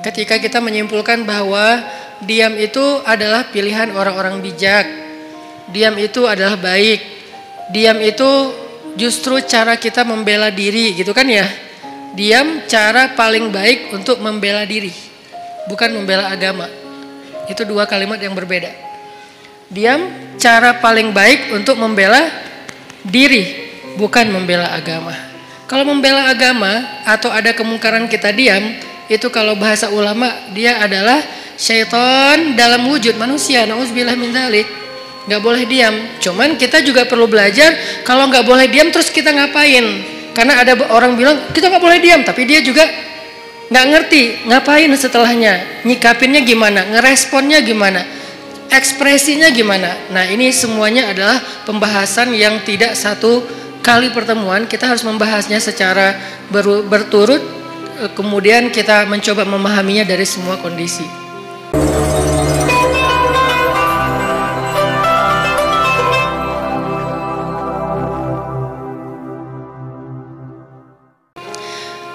ketika kita menyimpulkan bahwa diam itu adalah pilihan orang-orang bijak. Diam itu adalah baik. Diam itu justru cara kita membela diri, gitu kan ya? Diam cara paling baik untuk membela diri, bukan membela agama. Itu dua kalimat yang berbeda. Diam cara paling baik untuk membela diri, bukan membela agama. Kalau membela agama atau ada kemungkaran kita diam, itu kalau bahasa ulama dia adalah syaitan dalam wujud manusia. Nauzubillah min dzalik. Nggak boleh diam. Cuman kita juga perlu belajar kalau nggak boleh diam terus kita ngapain. Karena ada orang bilang kita nggak boleh diam, tapi dia juga nggak ngerti ngapain setelahnya, nyikapinnya gimana, ngeresponnya gimana, ekspresinya gimana. Nah ini semuanya adalah pembahasan yang tidak satu kali pertemuan. Kita harus membahasnya secara berturut, kemudian kita mencoba memahaminya dari semua kondisi.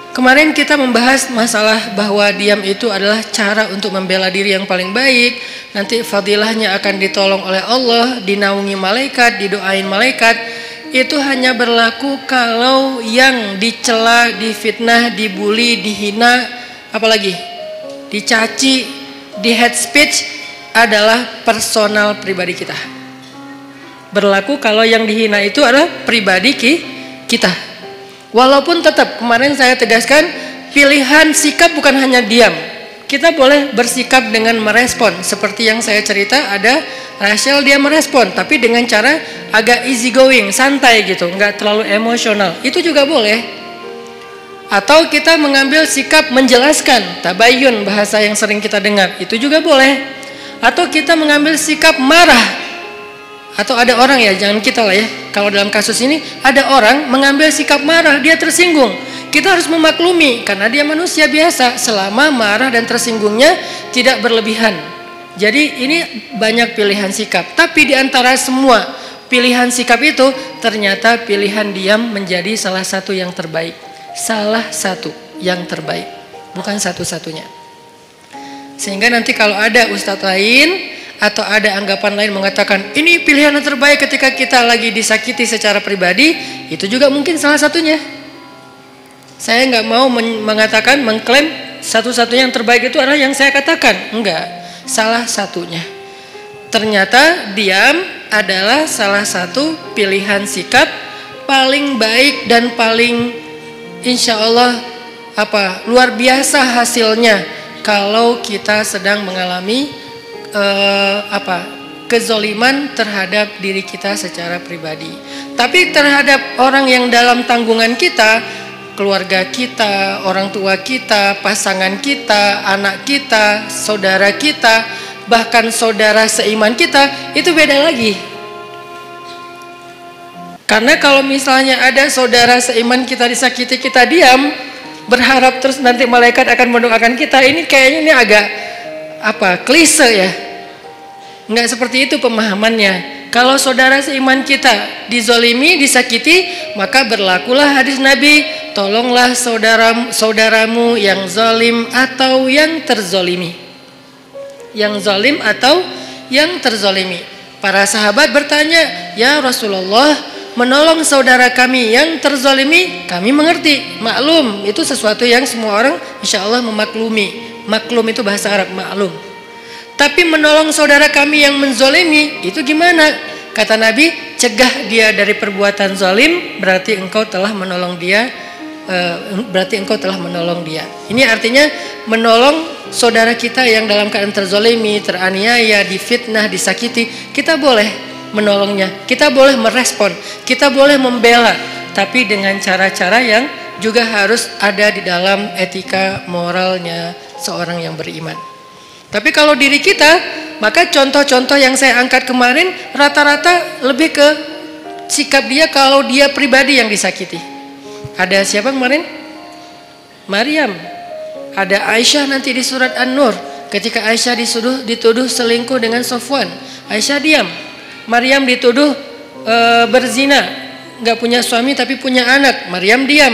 Kemarin kita membahas masalah bahwa diam itu adalah cara untuk membela diri yang paling baik. Nanti fadilahnya akan ditolong oleh Allah, dinaungi malaikat, didoain malaikat. Itu hanya berlaku kalau yang dicela, difitnah, dibully, dihina, apalagi dicaci, di hate speech adalah personal pribadi kita. Berlaku kalau yang dihina itu adalah pribadi kita. Walaupun tetap kemarin saya tegaskan pilihan sikap bukan hanya diam. Kita boleh bersikap dengan merespon. Seperti yang saya cerita ada Rachel dia merespon. Tapi dengan cara agak easy going, santai gitu. Nggak terlalu emosional. Itu juga boleh. Atau kita mengambil sikap menjelaskan. Tabayun bahasa yang sering kita dengar. Itu juga boleh. Atau kita mengambil sikap marah. Atau ada orang ya, jangan kita lah ya. Kalau dalam kasus ini ada orang mengambil sikap marah, dia tersinggung. Kita harus memaklumi karena dia manusia biasa selama marah dan tersinggungnya tidak berlebihan. Jadi ini banyak pilihan sikap. Tapi di antara semua pilihan sikap itu ternyata pilihan diam menjadi salah satu yang terbaik. Salah satu yang terbaik, bukan satu-satunya. Sehingga nanti kalau ada ustadz lain atau ada anggapan lain mengatakan ini pilihan yang terbaik ketika kita lagi disakiti secara pribadi, itu juga mungkin salah satunya. Saya nggak mau mengatakan, mengklaim satu-satunya yang terbaik itu adalah yang saya katakan. Enggak, salah satunya. Ternyata diam adalah salah satu pilihan sikap paling baik dan paling insya Allah luar biasa hasilnya kalau kita sedang mengalami kezoliman terhadap diri kita secara pribadi. Tapi terhadap orang yang dalam tanggungan kita, keluarga kita, orang tua kita, pasangan kita, anak kita, saudara kita, bahkan saudara seiman kita, itu beda lagi. Karena kalau misalnya ada saudara seiman kita disakiti, kita diam, berharap terus nanti malaikat akan mendoakan kita, ini kayaknya ini agak klise ya. Enggak seperti itu pemahamannya. Kalau saudara seiman kita dizolimi, disakiti, maka berlakulah hadis Nabi, tolonglah saudaramu yang zalim atau yang terzolimi. Yang zalim atau yang terzolimi. Para sahabat bertanya, ya Rasulullah, menolong saudara kami yang terzolimi, kami mengerti, maklum, itu sesuatu yang semua orang insya Allah memaklumi. Maklum itu bahasa Arab, maklum. Tapi menolong saudara kami yang menzolimi, itu gimana? Kata Nabi, cegah dia dari perbuatan zalim, berarti engkau telah menolong dia. Ini artinya menolong saudara kita yang dalam keadaan terzolimi, teraniaya, difitnah, disakiti, kita boleh menolongnya, kita boleh merespon, kita boleh membela, tapi dengan cara-cara yang juga harus ada di dalam etika moralnya seorang yang beriman. Tapi kalau diri kita, maka contoh-contoh yang saya angkat kemarin rata-rata lebih ke sikap dia kalau dia pribadi yang disakiti. Ada siapa kemarin? Maryam. Ada Aisyah nanti di surat An-Nur. Ketika Aisyah dituduh selingkuh dengan Sofwan, Aisyah diam. Maryam dituduh berzina, nggak punya suami tapi punya anak, Maryam diam.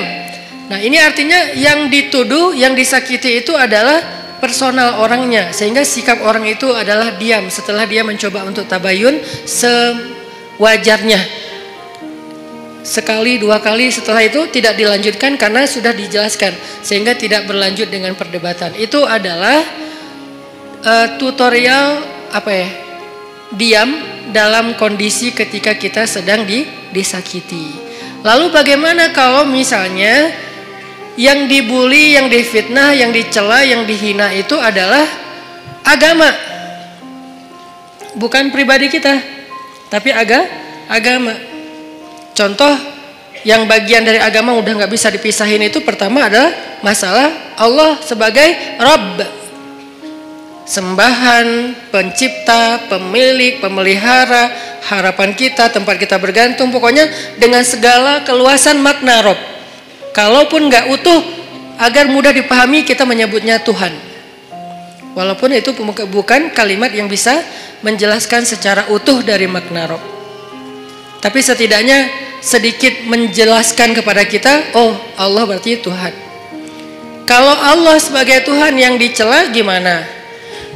Nah ini artinya yang dituduh, yang disakiti itu adalah personal orangnya, sehingga sikap orang itu adalah diam setelah dia mencoba untuk tabayun sewajarnya. Sekali, dua kali, setelah itu tidak dilanjutkan karena sudah dijelaskan, sehingga tidak berlanjut dengan perdebatan. Itu adalah tutorial diam dalam kondisi ketika kita sedang disakiti. Lalu bagaimana kalau misalnya yang dibully, yang difitnah, yang dicela, yang dihina itu adalah agama, bukan pribadi kita, tapi agama. Contoh yang bagian dari agama udah nggak bisa dipisahin itu, pertama adalah masalah Allah sebagai Rabb, sembahan, pencipta, pemilik, pemelihara, harapan kita, tempat kita bergantung, pokoknya dengan segala keluasan makna Rabb. Kalaupun nggak utuh, agar mudah dipahami kita menyebutnya Tuhan. Walaupun itu bukan kalimat yang bisa menjelaskan secara utuh dari makna Rabb, tapi setidaknya sedikit menjelaskan kepada kita, oh Allah berarti Tuhan. Kalau Allah sebagai Tuhan yang dicela gimana?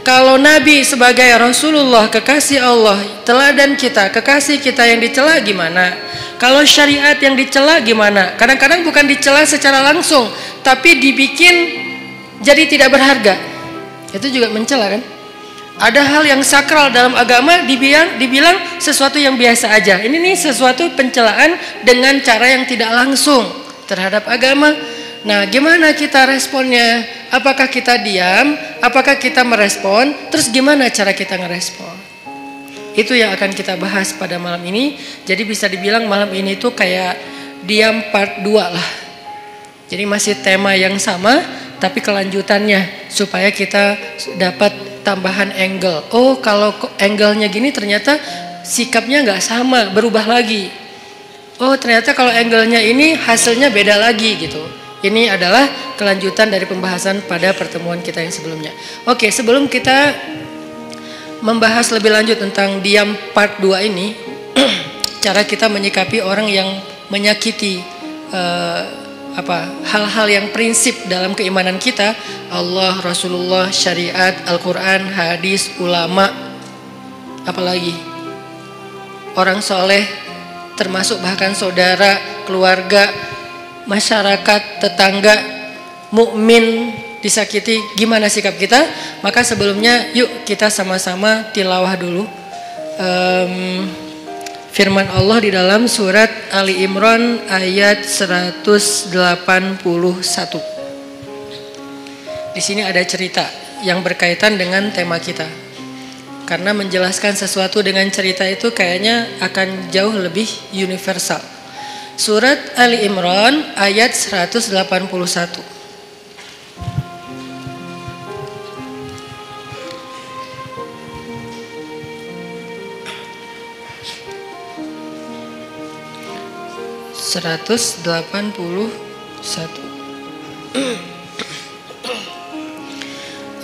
Kalau Nabi sebagai Rasulullah, kekasih Allah, teladan kita, kekasih kita yang dicela gimana? Kalau syariat yang dicela gimana? Kadang-kadang bukan dicela secara langsung, tapi dibikin jadi tidak berharga. Itu juga mencela kan? Ada hal yang sakral dalam agama dibilang sesuatu yang biasa aja. Ini nih sesuatu pencelaan dengan cara yang tidak langsung terhadap agama. Nah, gimana kita responnya? Apakah kita diam? Apakah kita merespon? Terus gimana cara kita ngerespon? Itu yang akan kita bahas pada malam ini. Jadi bisa dibilang malam ini tuh kayak diam part 2 lah. Jadi masih tema yang sama, tapi kelanjutannya supaya kita dapat tambahan angle. Oh, kalau angle-nya gini ternyata sikapnya nggak sama, berubah lagi. Oh, ternyata kalau angle-nya ini hasilnya beda lagi gitu. Ini adalah kelanjutan dari pembahasan pada pertemuan kita yang sebelumnya. Oke, sebelum kita membahas lebih lanjut tentang diam part 2 ini, cara kita menyikapi orang yang menyakiti hal-hal yang prinsip dalam keimanan kita, Allah, Rasulullah, syariat, Al-Quran, hadis, ulama, apalagi orang soleh, termasuk bahkan saudara, keluarga, masyarakat, tetangga, mukmin disakiti, gimana sikap kita? Maka sebelumnya yuk kita sama-sama tilawah dulu firman Allah di dalam surat Ali Imran ayat 181. Di sini ada cerita yang berkaitan dengan tema kita. Karena menjelaskan sesuatu dengan cerita itu kayaknya akan jauh lebih universal. Surat Ali Imran ayat 181.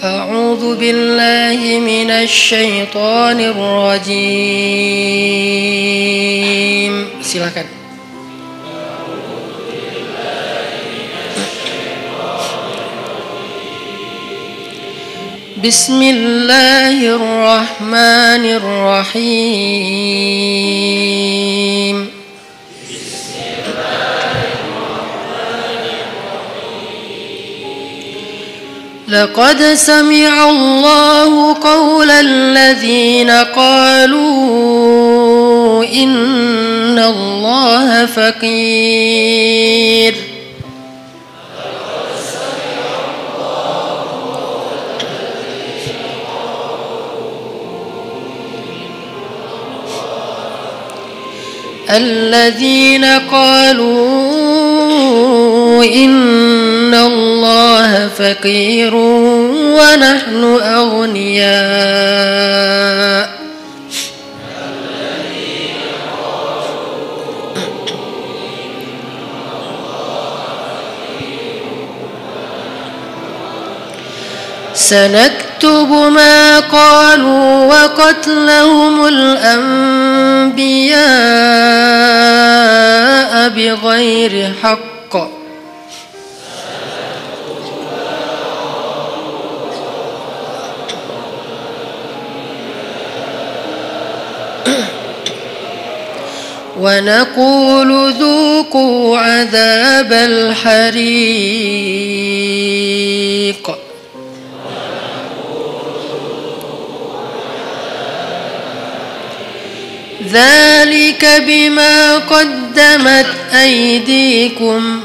A'udzu billahi minasy syaithanir rajim. Silakan. Bismillahirrahmanirrahim. لقد سمع الله قول الذين قالوا إن الله فقير الذين قالوا إن الله فقير ونحن أغنياء سنكتب ما قالوا وقتلهم الأنبياء بغير حق ونقول ذوقوا عذاب الحريق ذلك بما قدمت أيديكم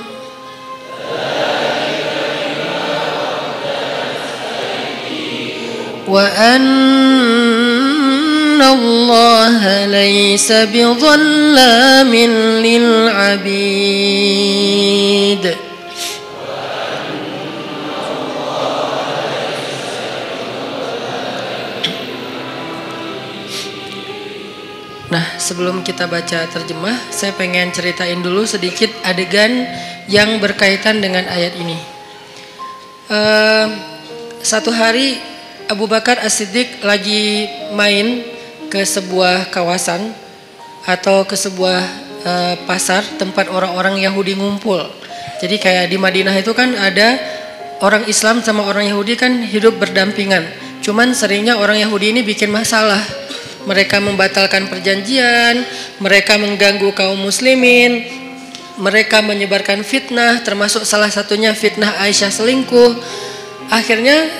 وأن الله ليس بظلام للعبيد. Nah, sebelum kita baca terjemah, saya pengen ceritain dulu sedikit adegan yang berkaitan dengan ayat ini. Satu hari Abu Bakar As-Siddiq lagi main ke sebuah kawasan atau ke sebuah pasar tempat orang-orang Yahudi ngumpul. Jadi kayak di Madinah itu kan ada orang Islam sama orang Yahudi kan hidup berdampingan. Cuman seringnya orang Yahudi ini bikin masalah. Mereka membatalkan perjanjian, mereka mengganggu kaum muslimin, mereka menyebarkan fitnah, termasuk salah satunya fitnah Aisyah selingkuh. Akhirnya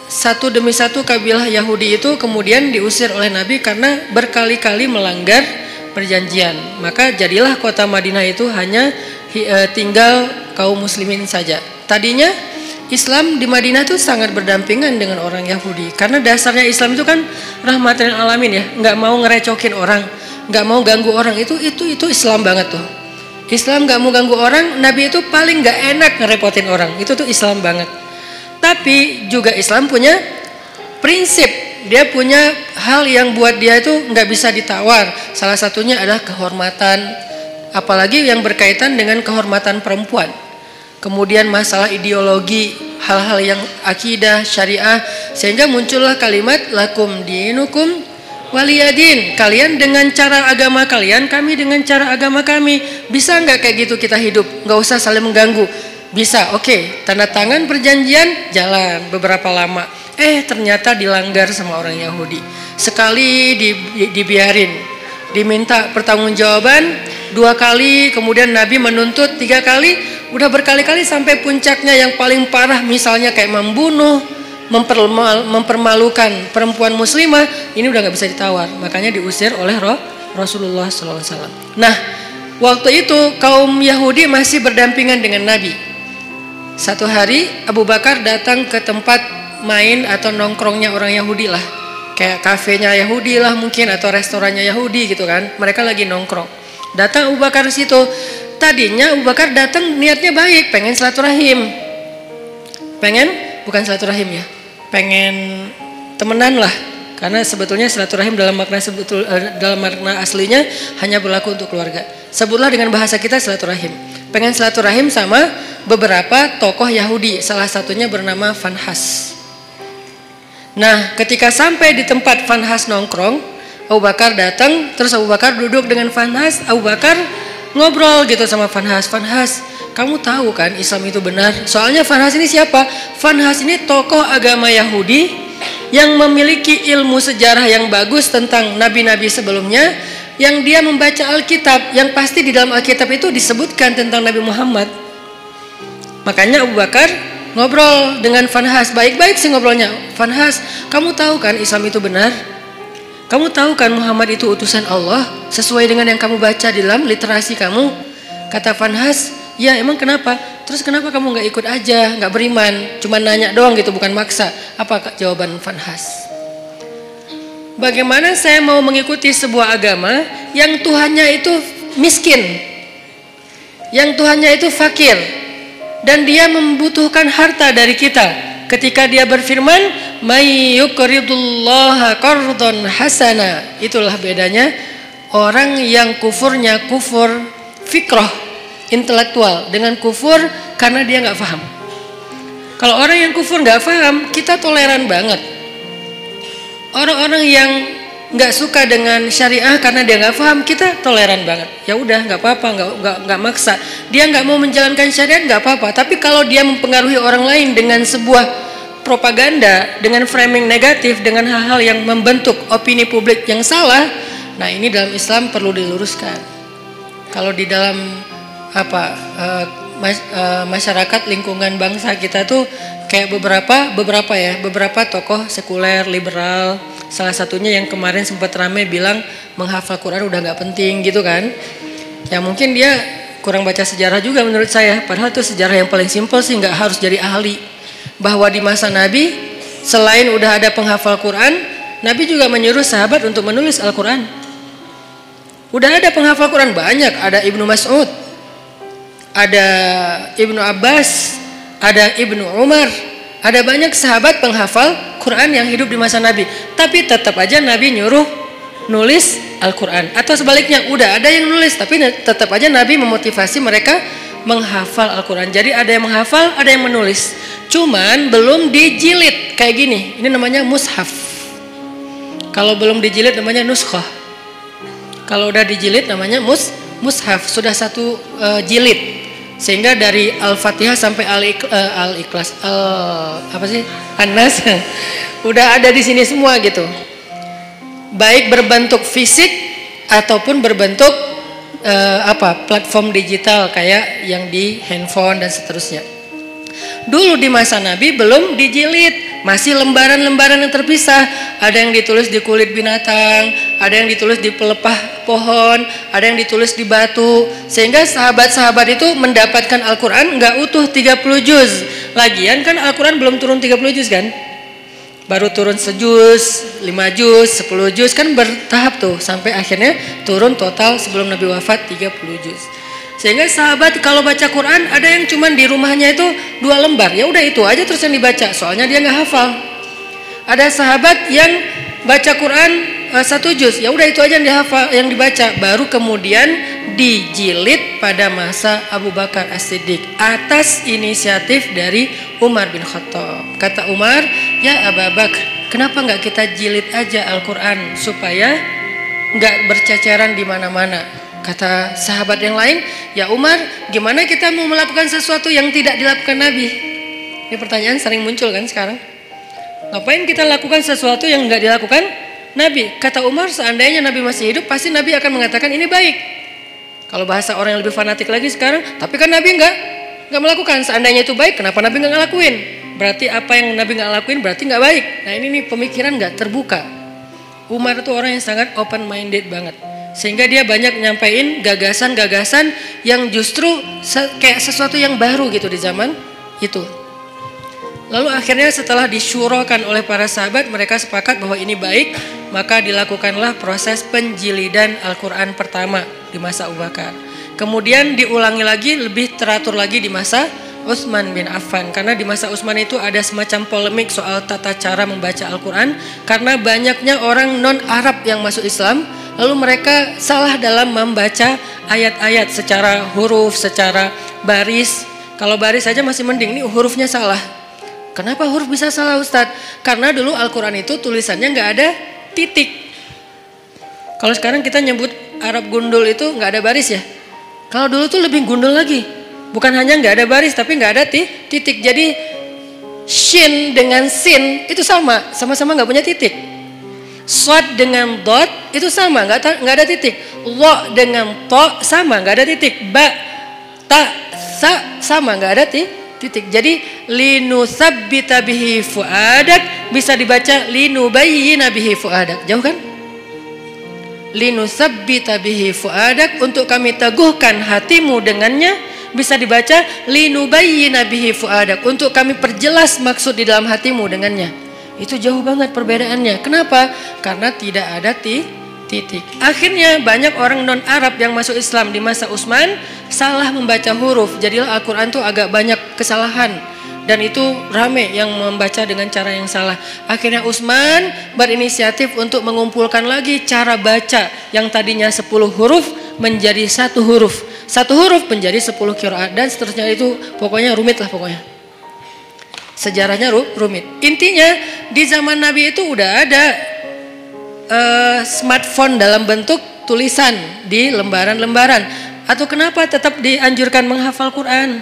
satu demi satu kabilah Yahudi itu kemudian diusir oleh Nabi karena berkali-kali melanggar perjanjian. Maka jadilah kota Madinah itu hanya tinggal kaum muslimin saja. Tadinya Islam di Madinah itu sangat berdampingan dengan orang Yahudi karena dasarnya Islam itu kan rahmatan alamin ya, nggak mau ngerecokin orang, nggak mau ganggu orang, itu Islam banget tuh. Islam nggak mau ganggu orang, Nabi itu paling nggak enak ngerepotin orang, itu tuh Islam banget. Tapi juga Islam punya prinsip, dia punya hal yang buat dia itu nggak bisa ditawar. Salah satunya adalah kehormatan, apalagi yang berkaitan dengan kehormatan perempuan. Kemudian masalah ideologi, hal-hal yang akidah, syariah, sehingga muncullah kalimat lakum dinukum waliyadin. Kalian dengan cara agama kalian, kami dengan cara agama kami. Bisa nggak kayak gitu kita hidup? Nggak usah saling mengganggu. Bisa, oke. Tanda tangan perjanjian, jalan beberapa lama. Ternyata dilanggar sama orang Yahudi. Sekali dibiarin, diminta pertanggungjawaban 2 kali, kemudian Nabi menuntut 3 kali. Udah berkali-kali sampai puncaknya yang paling parah, misalnya kayak membunuh, mempermalukan perempuan muslimah, ini udah nggak bisa ditawar. Makanya diusir oleh Rasulullah SAW. Nah, waktu itu kaum Yahudi masih berdampingan dengan Nabi. Satu hari Abu Bakar datang ke tempat main atau nongkrongnya orang Yahudi lah, kayak kafenya Yahudi lah mungkin, atau restorannya Yahudi gitu kan. Mereka lagi nongkrong. Datang Abu Bakar situ. Tadinya Abu Bakar datang niatnya baik, pengen silaturahim. Bukan silaturahim ya, pengen temenan lah. Karena sebetulnya silaturahim dalam makna aslinya hanya berlaku untuk keluarga. Sebutlah dengan bahasa kita silaturahim. Pengen silaturahim sama beberapa tokoh Yahudi, salah satunya bernama Fanhas. Nah, ketika sampai di tempat Fanhas nongkrong, Abu Bakar datang, terus Abu Bakar duduk dengan Fanhas. Abu Bakar ngobrol gitu sama Fanhas. Fanhas, kamu tahu kan Islam itu benar? Soalnya Fanhas ini siapa? Fanhas ini tokoh agama Yahudi yang memiliki ilmu sejarah yang bagus tentang nabi-nabi sebelumnya, yang dia membaca Alkitab, yang pasti di dalam Alkitab itu disebutkan tentang Nabi Muhammad. Makanya Abu Bakar ngobrol dengan Fanhas, baik-baik sih ngobrolnya. Fanhas, kamu tahu kan Islam itu benar? Kamu tahu kan Muhammad itu utusan Allah sesuai dengan yang kamu baca di dalam literasi kamu? Kata Fanhas, ya emang kenapa? Terus kenapa kamu nggak ikut aja, nggak beriman? Cuma nanya doang gitu, bukan maksa. Apa jawaban Fanhas? Bagaimana saya mau mengikuti sebuah agama yang Tuhannya itu miskin, yang Tuhannya itu fakir, dan dia membutuhkan harta dari kita? Ketika dia berfirman, "May yuqridullaha qardan hasana." Itulah bedanya orang yang kufurnya kufur fikrah, intelektual, dengan kufur karena dia nggak paham. Kalau orang yang kufur nggak paham, kita toleran banget. Orang-orang yang nggak suka dengan syariah karena dia nggak paham, kita toleran banget. Ya udah, nggak apa-apa, nggak maksa. Dia nggak mau menjalankan syariat, nggak apa-apa. Tapi kalau dia mempengaruhi orang lain dengan sebuah propaganda, dengan framing negatif, dengan hal-hal yang membentuk opini publik yang salah, nah ini dalam Islam perlu diluruskan. Kalau di dalam masyarakat lingkungan bangsa kita tuh kayak beberapa tokoh sekuler liberal, salah satunya yang kemarin sempat rame bilang menghafal Quran udah nggak penting gitu kan. Ya mungkin dia kurang baca sejarah juga menurut saya, padahal itu sejarah yang paling simpel sih, nggak harus jadi ahli. Bahwa di masa Nabi selain udah ada penghafal Quran, Nabi juga menyuruh sahabat untuk menulis Al-Quran. Udah ada penghafal Quran banyak, ada Ibnu Mas'ud, ada Ibnu Abbas, ada Ibnu Umar, ada banyak sahabat penghafal Quran yang hidup di masa Nabi. Tapi tetap aja Nabi nyuruh nulis Al-Quran. Atau sebaliknya, udah ada yang nulis, tapi tetap aja Nabi memotivasi mereka menghafal Al-Quran. Jadi ada yang menghafal, ada yang menulis. Cuman belum dijilid kayak gini. Ini namanya mushaf. Kalau belum dijilid namanya nuskhah. Kalau udah dijilid namanya mushaf. Sudah satu jilid. Sehingga dari Al-Fatihah sampai Al-Ikhlas, An-Nas udah ada di sini semua gitu. Baik berbentuk fisik ataupun berbentuk platform digital kayak yang di handphone dan seterusnya. Dulu di masa Nabi belum dijilid, masih lembaran-lembaran yang terpisah. Ada yang ditulis di kulit binatang, ada yang ditulis di pelepah pohon, ada yang ditulis di batu. Sehingga sahabat-sahabat itu mendapatkan Al-Quran nggak utuh 30 juz. Lagian kan Al-Quran belum turun 30 juz kan? Baru turun sejuz, 5 juz, 10 juz, kan bertahap tuh. Sampai akhirnya turun total sebelum Nabi wafat 30 juz. Sehingga sahabat kalau baca Quran ada yang cuman di rumahnya itu 2 lembar. Ya udah itu aja terus yang dibaca, soalnya dia nggak hafal. Ada sahabat yang baca Quran 1 juz, ya udah itu aja yang dihafal, yang dibaca. Baru kemudian dijilid pada masa Abu Bakar As-Siddiq atas inisiatif dari Umar bin Khattab. Kata Umar, ya Abu Bakar, kenapa nggak kita jilid aja Al-Quran supaya nggak berceceran di mana-mana? Kata sahabat yang lain, ya Umar, gimana kita mau melakukan sesuatu yang tidak dilakukan Nabi? Ini pertanyaan sering muncul kan sekarang. Ngapain kita lakukan sesuatu yang nggak dilakukan Nabi? Kata Umar, seandainya Nabi masih hidup, pasti Nabi akan mengatakan ini baik. Kalau bahasa orang yang lebih fanatik lagi sekarang, tapi kan Nabi nggak melakukan. Seandainya itu baik, kenapa Nabi nggak ngelakuin? Berarti apa yang Nabi nggak lakuin berarti nggak baik. Nah ini nih pemikiran nggak terbuka. Umar itu orang yang sangat open minded banget. Sehingga dia banyak nyampein gagasan-gagasan yang justru kayak sesuatu yang baru gitu di zaman itu. Lalu akhirnya setelah disyurakan oleh para sahabat, mereka sepakat bahwa ini baik, maka dilakukanlah proses penjilidan Al-Quran pertama di masa Abu Bakar. Kemudian diulangi lagi, lebih teratur lagi di masa Utsman bin Affan. Karena di masa Utsman itu ada semacam polemik soal tata cara membaca Al-Quran. Karena banyaknya orang non-Arab yang masuk Islam, lalu mereka salah dalam membaca ayat-ayat secara huruf, secara baris. Kalau baris saja masih mending, ini hurufnya salah. Kenapa huruf bisa salah Ustadz? Karena dulu Al-Quran itu tulisannya nggak ada titik. Kalau sekarang kita nyebut Arab gundul itu nggak ada baris ya. Kalau dulu tuh lebih gundul lagi. Bukan hanya nggak ada baris, tapi nggak ada titik. Jadi shin dengan sin itu sama-sama nggak punya titik. Shad dengan dot itu sama, nggak ada titik. Lo dengan to sama, nggak ada titik. Ba, ta, sa sama, nggak ada titik. Jadi linusabbita bihi fuadak bisa dibaca linubayyina bihi fuadak. Jauh kan? Linusabbita bihi fuadak, untuk kami teguhkan hatimu dengannya, bisa dibaca linubayyina bihi fuadak, untuk kami perjelas maksud di dalam hatimu dengannya. Itu jauh banget perbedaannya. Kenapa? Karena tidak ada titik. Akhirnya banyak orang non-Arab yang masuk Islam di masa Utsman salah membaca huruf. Jadilah Al-Quran itu agak banyak kesalahan. Dan itu rame yang membaca dengan cara yang salah. Akhirnya Utsman berinisiatif untuk mengumpulkan lagi cara baca yang tadinya 10 huruf menjadi 1 huruf. 1 huruf menjadi 10 qiraat dan seterusnya. Itu pokoknya rumit lah pokoknya. Sejarahnya rumit. Intinya di zaman Nabi itu udah ada smartphone dalam bentuk tulisan di lembaran-lembaran. Atau kenapa tetap dianjurkan menghafal Quran?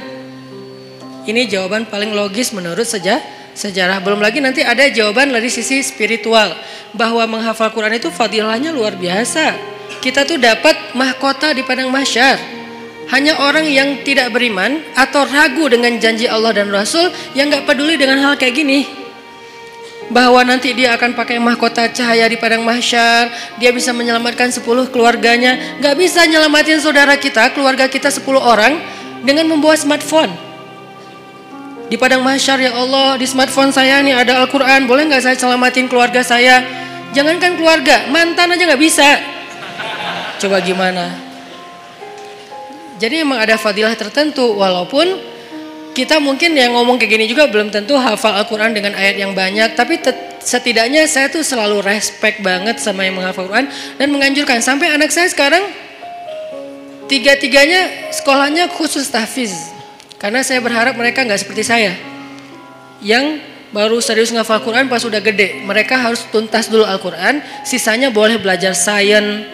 Ini jawaban paling logis menurut sejarah. Belum lagi nanti ada jawaban dari sisi spiritual, bahwa menghafal Quran itu fadilahnya luar biasa. kita tuh dapat mahkota di padang mahsyar. Hanya orang yang tidak beriman atau ragu dengan janji Allah dan Rasul yang gak peduli dengan hal kayak gini. Bahwa nanti dia akan pakai mahkota cahaya di padang mahsyar, dia bisa menyelamatkan 10 keluarganya. Gak bisa nyelamatin saudara kita, keluarga kita 10 orang dengan membawa smartphone. Di padang mahsyar, ya Allah, di smartphone saya nih ada Al-Quran, boleh gak saya selamatin keluarga saya? Jangankan keluarga, mantan aja gak bisa. Coba gimana? Jadi emang ada fadilah tertentu, walaupun kita mungkin yang ngomong kayak gini juga belum tentu hafal Al-Quran dengan ayat yang banyak, tapi setidaknya saya tuh selalu respect banget sama yang menghafal Al-Quran dan menganjurkan. Sampai anak saya sekarang tiga-tiganya sekolahnya khusus tahfiz, karena saya berharap mereka nggak seperti saya yang baru serius ngafal Al-Quran pas udah gede. Mereka harus tuntas dulu Al-Quran, sisanya boleh belajar sains,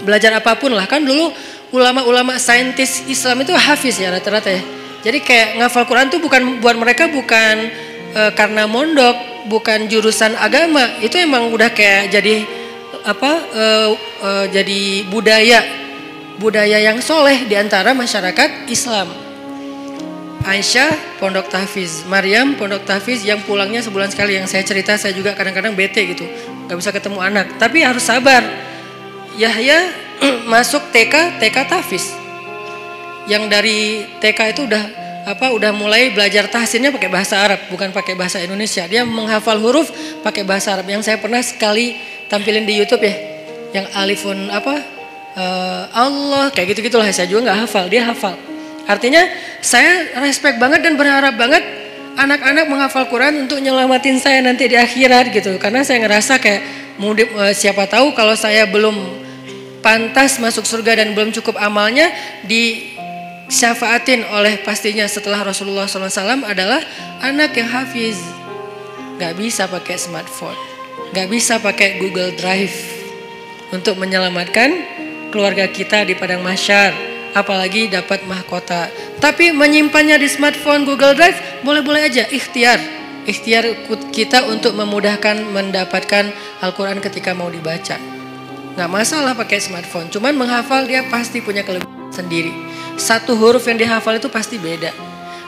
belajar apapun lah. Kan dulu ulama-ulama saintis Islam itu hafiz ya rata-rata ya. Jadi kayak ngafal Quran tuh bukan buat mereka, bukan karena mondok, bukan jurusan agama. Itu emang udah kayak jadi jadi budaya yang soleh di antara masyarakat Islam. Aisyah pondok tahfiz, Maryam pondok tahfiz yang pulangnya sebulan sekali. Yang saya cerita, saya juga kadang-kadang bete gitu, gak bisa ketemu anak, tapi harus sabar. Yahya masuk TK tahfiz. Yang dari TK itu udah mulai belajar tahsinnya pakai bahasa Arab, bukan pakai bahasa Indonesia. Dia menghafal huruf pakai bahasa Arab. Yang saya pernah sekali tampilin di YouTube ya, yang alifun Allah kayak gitu-gitulah. Saya juga nggak hafal, dia hafal. Artinya saya respect banget dan berharap banget anak-anak menghafal Quran untuk nyelamatin saya nanti di akhirat gitu. Karena saya ngerasa kayak siapa tahu kalau saya belum pantas masuk surga dan belum cukup amalnya, disyafaatin oleh pastinya setelah Rasulullah SAW adalah anak yang hafiz. Gak bisa pakai smartphone, gak bisa pakai Google Drive untuk menyelamatkan keluarga kita di padang mahsyar, apalagi dapat mahkota. Tapi menyimpannya di smartphone, Google Drive boleh-boleh aja, ikhtiar kita untuk memudahkan mendapatkan Al-Quran ketika mau dibaca. Nggak masalah pakai smartphone, cuman menghafal dia pasti punya kelebihan sendiri. Satu huruf yang dihafal itu pasti beda.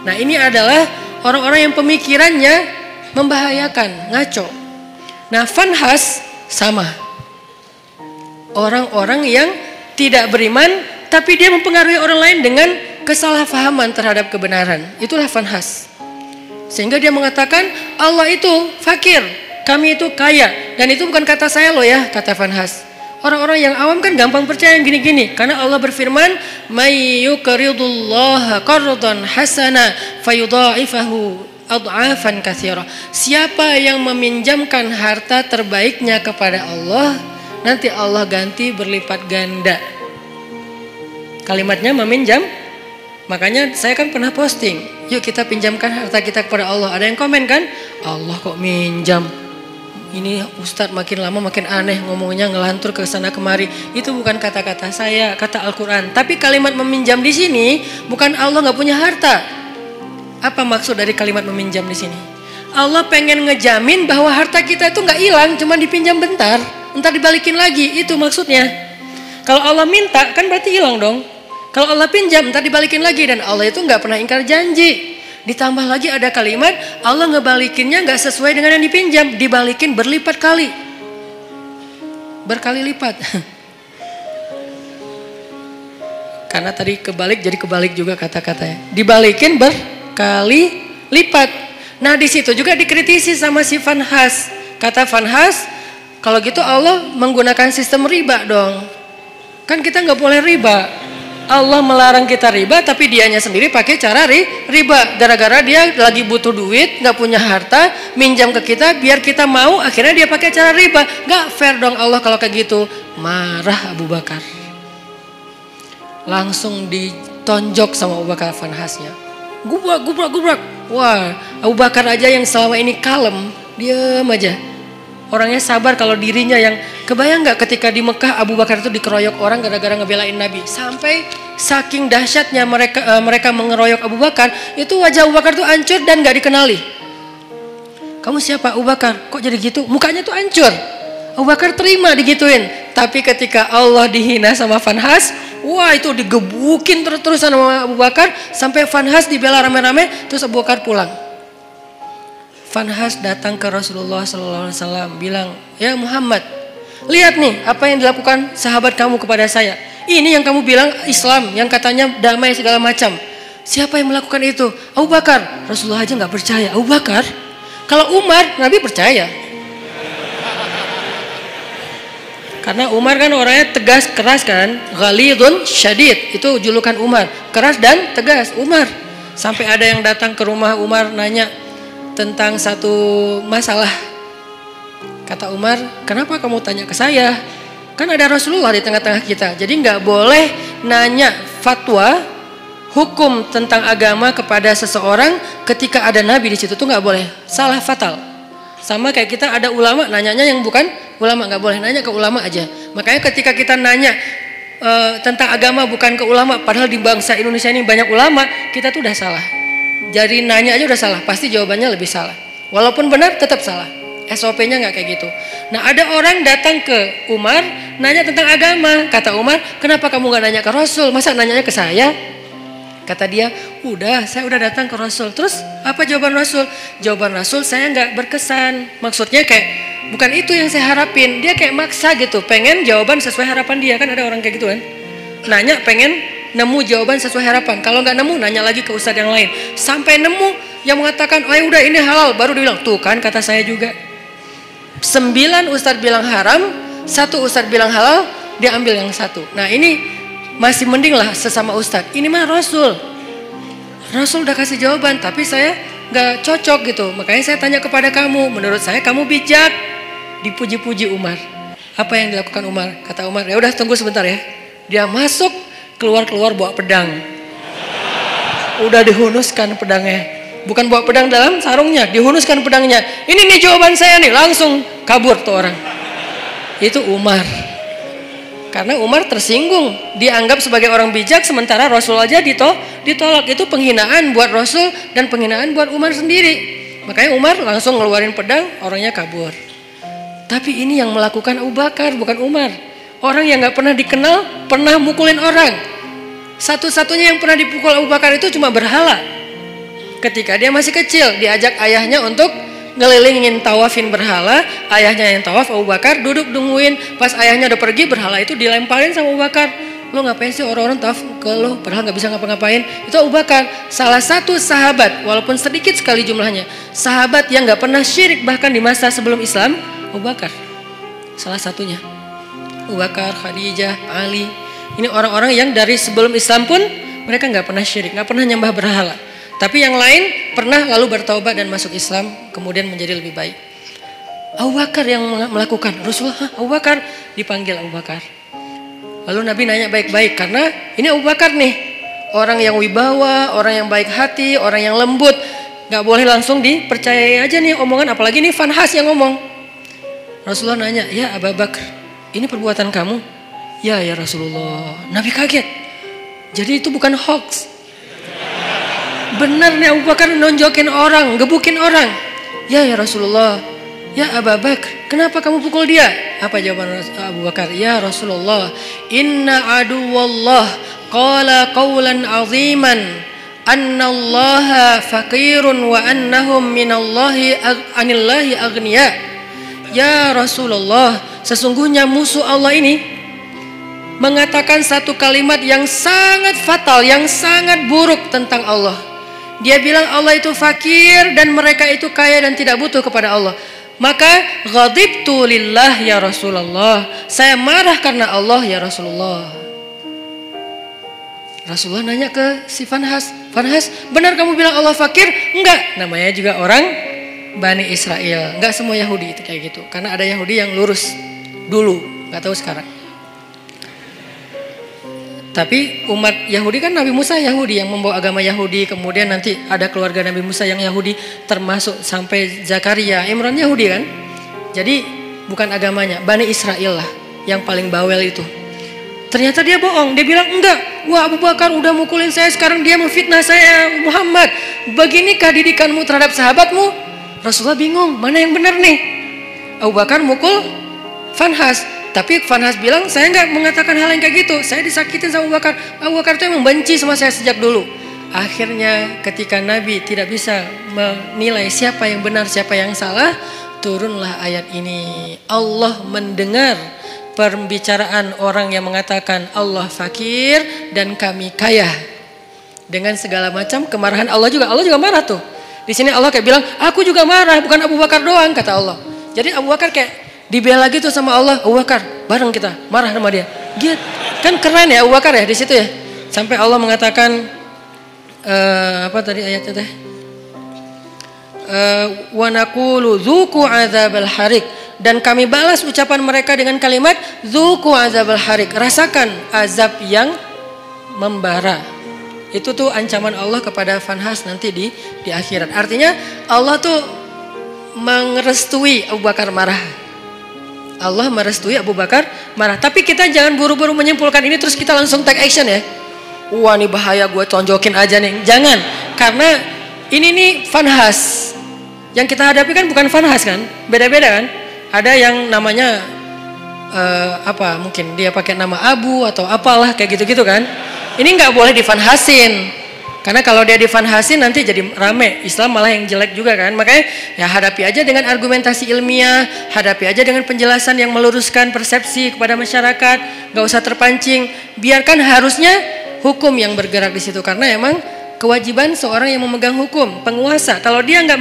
Nah, ini adalah orang-orang yang pemikirannya membahayakan, ngaco. Nah, fanhas sama. Orang-orang yang tidak beriman tapi dia mempengaruhi orang lain dengan kesalahpahaman terhadap kebenaran. Itulah fanhas. Sehingga dia mengatakan Allah itu fakir, kami itu kaya. Dan itu bukan kata saya loh ya, kata fanhas. Orang-orang yang awam kan gampang percaya yang gini-gini. Karena Allah berfirman, "May yuqridullaha qardan hasana fayudha'ifahu ad'afan katsira." Siapa yang meminjamkan harta terbaiknya kepada Allah, nanti Allah ganti berlipat ganda. Kalimatnya meminjam. Makanya saya kan pernah posting, yuk kita pinjamkan harta kita kepada Allah. Ada yang komen kan, Allah kok minjam? Ini Ustadz makin lama makin aneh ngomongnya, ngelantur ke sana kemari. Itu bukan kata-kata saya, kata Al-Quran. Tapi kalimat meminjam di sini bukan Allah nggak punya harta. Apa maksud dari kalimat meminjam di sini? Allah pengen ngejamin bahwa harta kita itu nggak hilang, cuma dipinjam bentar, entar dibalikin lagi. Itu maksudnya. Kalau Allah minta kan berarti hilang dong. Kalau Allah pinjam entar dibalikin lagi, dan Allah itu nggak pernah ingkar janji. Ditambah lagi ada kalimat Allah ngebalikinnya nggak sesuai dengan yang dipinjam, dibalikin berlipat kali, berkali lipat. Karena tadi kebalik jadi kebalik juga kata-katanya, dibalikin berkali lipat. Nah di situ juga dikritisi sama si fanhas. Kata fanhas, kalau gitu Allah menggunakan sistem riba dong. Kan kita nggak boleh riba. Allah melarang kita riba, tapi dianya sendiri pakai cara riba. Gara-gara dia lagi butuh duit, nggak punya harta, minjam ke kita biar kita mau, akhirnya dia pakai cara riba. Nggak fair dong Allah kalau kayak gitu. Marah Abu Bakar, langsung ditonjok sama Abu Bakar fanhasnya. Gubrak. Wah, Abu Bakar aja yang selama ini kalem, diam aja. Orangnya sabar kalau dirinya yang, kebayang nggak ketika di Mekah Abu Bakar itu dikeroyok orang gara-gara ngebelain Nabi. Sampai saking dahsyatnya mereka mengeroyok Abu Bakar, itu wajah Abu Bakar tuh hancur dan nggak dikenali. Kamu siapa? Abu Bakar. Kok jadi gitu? Mukanya tuh hancur. Abu Bakar terima digituin. Tapi ketika Allah dihina sama Fanhas, wah itu digebukin terus-terusan sama Abu Bakar. Sampai Fanhas dibela rame-rame, terus Abu Bakar pulang. Fanhas datang ke Rasulullah SAW bilang, ya Muhammad, lihat nih apa yang dilakukan sahabat kamu kepada saya. Ini yang kamu bilang Islam, yang katanya damai segala macam. Siapa yang melakukan itu? Abu Bakar. Rasulullah aja gak percaya. Abu Bakar? Kalau Umar, Nabi percaya. Karena Umar kan orangnya tegas, keras kan. Ghalidun syadid. Itu julukan Umar. Keras dan tegas. Umar. Sampai ada yang datang ke rumah Umar nanya tentang satu masalah. Kata Umar, kenapa kamu tanya ke saya? Kan ada Rasulullah di tengah-tengah kita. Jadi nggak boleh nanya fatwa hukum tentang agama kepada seseorang ketika ada Nabi di situ, tuh nggak boleh. Salah fatal. Sama kayak kita ada ulama, nanyanya yang bukan ulama, nggak boleh nanya ke ulama aja. Makanya ketika kita nanya tentang agama bukan ke ulama, padahal di bangsa Indonesia ini banyak ulama, kita tuh udah salah. Jadi nanya aja udah salah, pasti jawabannya lebih salah. Walaupun benar tetap salah. SOP-nya nggak kayak gitu. Nah ada orang datang ke Umar nanya tentang agama. Kata Umar, kenapa kamu nggak nanya ke Rasul? Masa nanyanya ke saya? Kata dia, saya udah datang ke Rasul. Terus apa jawaban Rasul? Jawaban Rasul saya nggak berkesan. Maksudnya kayak bukan itu yang saya harapin. Dia kayak maksa gitu, pengen jawaban sesuai harapan dia. Kan ada orang kayak gitu kan. Nanya pengen nemu jawaban sesuai harapan. Kalau nggak nemu nanya lagi ke ustadz yang lain. Sampai nemu yang mengatakan, oh ya udah ini halal. Baru dia bilang, tuh kan kata saya juga. 9 ustadz bilang haram, 1 ustadz bilang halal, dia ambil yang 1. Nah ini masih mending lah sesama ustadz. Ini mah Rasul udah kasih jawaban, tapi saya gak cocok gitu. Makanya saya tanya kepada kamu, menurut saya kamu bijak. Dipuji-puji Umar. Apa yang dilakukan Umar? Kata Umar, ya udah tunggu sebentar ya. Dia masuk, keluar bawa pedang. Udah dihunuskan pedangnya. Bukan bawa pedang dalam sarungnya, dihunuskan pedangnya. Ini nih jawaban saya nih, langsung kabur tuh orang. Itu Umar. Karena Umar tersinggung, dianggap sebagai orang bijak, sementara Rasul aja ditolak. Itu penghinaan buat Rasul dan penghinaan buat Umar sendiri. Makanya Umar langsung ngeluarin pedang, orangnya kabur. Tapi ini yang melakukan Abu Bakar, bukan Umar. Orang yang gak pernah dikenal, pernah mukulin orang. Satu-satunya yang pernah dipukul Abu Bakar itu cuma berhala. Ketika dia masih kecil, diajak ayahnya untuk ngelilingin tawafin berhala. Ayahnya yang tawaf, Abu Bakar duduk nungguin. Pas ayahnya udah pergi, berhala itu dilemparin sama Abu Bakar. Lo ngapain sih orang-orang tawaf ke lo, padahal gak bisa ngapa-ngapain. Itu Abu Bakar, salah satu sahabat, walaupun sedikit sekali jumlahnya, sahabat yang gak pernah syirik bahkan di masa sebelum Islam. Abu Bakar salah satunya. Abu Bakar, Khadijah, Ali. Ini orang-orang yang dari sebelum Islam pun mereka gak pernah syirik, gak pernah nyembah berhala. Tapi yang lain pernah lalu bertaubat dan masuk Islam, kemudian menjadi lebih baik. Abu Bakar yang melakukan. Rasulullah, Abu Bakar, dipanggil Abu Bakar. Lalu Nabi nanya baik-baik, karena ini Abu Bakar nih, orang yang wibawa, orang yang baik hati, orang yang lembut. Gak boleh langsung dipercayai aja nih omongan, apalagi nih Fanhas yang ngomong. Rasulullah nanya, ya Abu Bakar, ini perbuatan kamu? Ya Rasulullah. Nabi kaget. Jadi itu bukan hoax. Benar nih Abu Bakar nonjokin orang, gebukin orang. Ya Rasulullah. Ya Abu Bakar, kenapa kamu pukul dia? Apa jawaban Abu Bakar? Ya Rasulullah, inna aduwallah qala qawlan aziman annallaha faqirun wa annahum minallahi anillahi aghniya. Ya Rasulullah, sesungguhnya musuh Allah ini mengatakan satu kalimat yang sangat fatal, yang sangat buruk tentang Allah. Dia bilang Allah itu fakir dan mereka itu kaya dan tidak butuh kepada Allah. Maka ghadibtu lillah ya Rasulullah. Saya marah karena Allah ya Rasulullah. Rasulullah nanya ke si Fanhas, Fanhas, benar kamu bilang Allah fakir? Enggak, namanya juga orang Bani Israel. Enggak semua Yahudi itu kayak gitu. Karena ada Yahudi yang lurus dulu, enggak tahu sekarang. Tapi umat Yahudi kan Nabi Musa Yahudi yang membawa agama Yahudi. Kemudian nanti ada keluarga Nabi Musa yang Yahudi, termasuk sampai Zakaria, Imran Yahudi kan. Jadi bukan agamanya, Bani Israel lah yang paling bawel itu. Ternyata dia bohong, dia bilang enggak. Wah Abu Bakar udah mukulin saya, sekarang dia memfitnah saya. Muhammad, beginikah didikanmu terhadap sahabatmu? Rasulullah bingung, mana yang benar nih? Abu Bakar mukul Fanhas. Tapi Fanhas bilang, saya nggak mengatakan hal yang kayak gitu. Saya disakitin sama Abu Bakar. Abu Bakar itu emang benci sama saya sejak dulu. Akhirnya ketika Nabi tidak bisa menilai siapa yang benar, siapa yang salah, turunlah ayat ini. Allah mendengar pembicaraan orang yang mengatakan Allah fakir dan kami kaya. Dengan segala macam kemarahan Allah juga marah tuh. Di sini Allah kayak bilang, aku juga marah, bukan Abu Bakar doang, kata Allah. Jadi Abu Bakar kayak dibela gitu sama Allah. Abu Bakar, bareng kita marah sama dia. Gitu. Kan keren ya Abu Bakar ya di situ ya. Sampai Allah mengatakan apa tadi ayatnya teh? Wa naqulu dzuqu adzabal harik, dan kami balas ucapan mereka dengan kalimat dzuqu adzabal harik, rasakan azab yang membara. Itu tuh ancaman Allah kepada Fanhas nanti di akhirat. Artinya Allah tuh merestui Abu Bakar marah. Allah merestui Abu Bakar marah. Tapi kita jangan buru-buru menyimpulkan ini terus kita langsung take action ya. Wah ini bahaya, gue tonjokin aja nih. Jangan, karena ini nih Fanhas. Yang kita hadapi kan bukan Fanhas kan, beda-beda kan. Ada yang namanya mungkin dia pakai nama Abu atau apalah kayak gitu-gitu kan. Ini nggak boleh difanhasin, karena kalau dia difanhasin nanti jadi rame, Islam malah yang jelek juga kan. Makanya ya hadapi aja dengan argumentasi ilmiah, hadapi aja dengan penjelasan yang meluruskan persepsi kepada masyarakat, nggak usah terpancing. Biarkan harusnya hukum yang bergerak di situ, karena emang kewajiban seorang yang memegang hukum, penguasa. Kalau dia nggak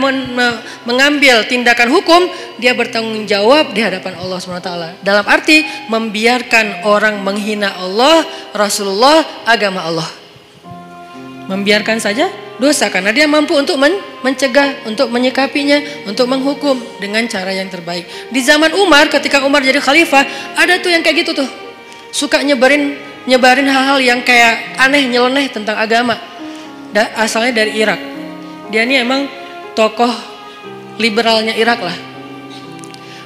mengambil tindakan hukum, dia bertanggung jawab di hadapan Allah SWT. Dalam arti membiarkan orang menghina Allah, Rasulullah, agama Allah. Membiarkan saja dosa, karena dia mampu untuk mencegah, untuk menyikapinya, untuk menghukum dengan cara yang terbaik. Di zaman Umar, ketika Umar jadi khalifah, ada tuh yang kayak gitu tuh, suka nyebarin hal-hal yang kayak aneh, nyeleneh tentang agama. Asalnya dari Irak. Dia ini emang tokoh liberalnya Irak lah.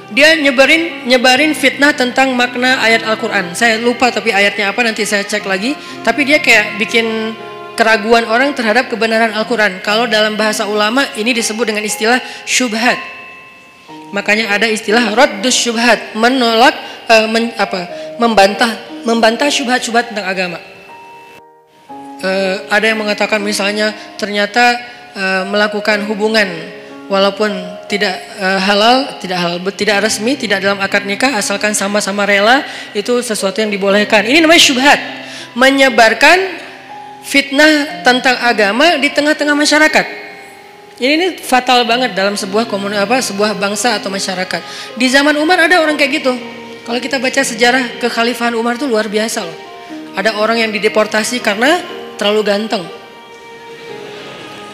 Dia nyebarin fitnah tentang makna ayat Al-Quran. Saya lupa tapi ayatnya apa, nanti saya cek lagi. Tapi dia kayak bikin keraguan orang terhadap kebenaran Al-Quran. Kalau dalam bahasa ulama ini disebut dengan istilah syubhat. Makanya ada istilah raddus syubhat, menolak membantah syubhat-syubhat tentang agama. Ada yang mengatakan misalnya ternyata melakukan hubungan walaupun tidak halal, tidak resmi, tidak dalam akad nikah, asalkan sama-sama rela, itu sesuatu yang dibolehkan. Ini namanya syubhat, menyebarkan fitnah tentang agama di tengah-tengah masyarakat. Ini fatal banget dalam sebuah sebuah bangsa atau masyarakat. Di zaman Umar ada orang kayak gitu. Kalau kita baca sejarah kekhalifahan Umar itu luar biasa loh. Ada orang yang dideportasi karena terlalu ganteng,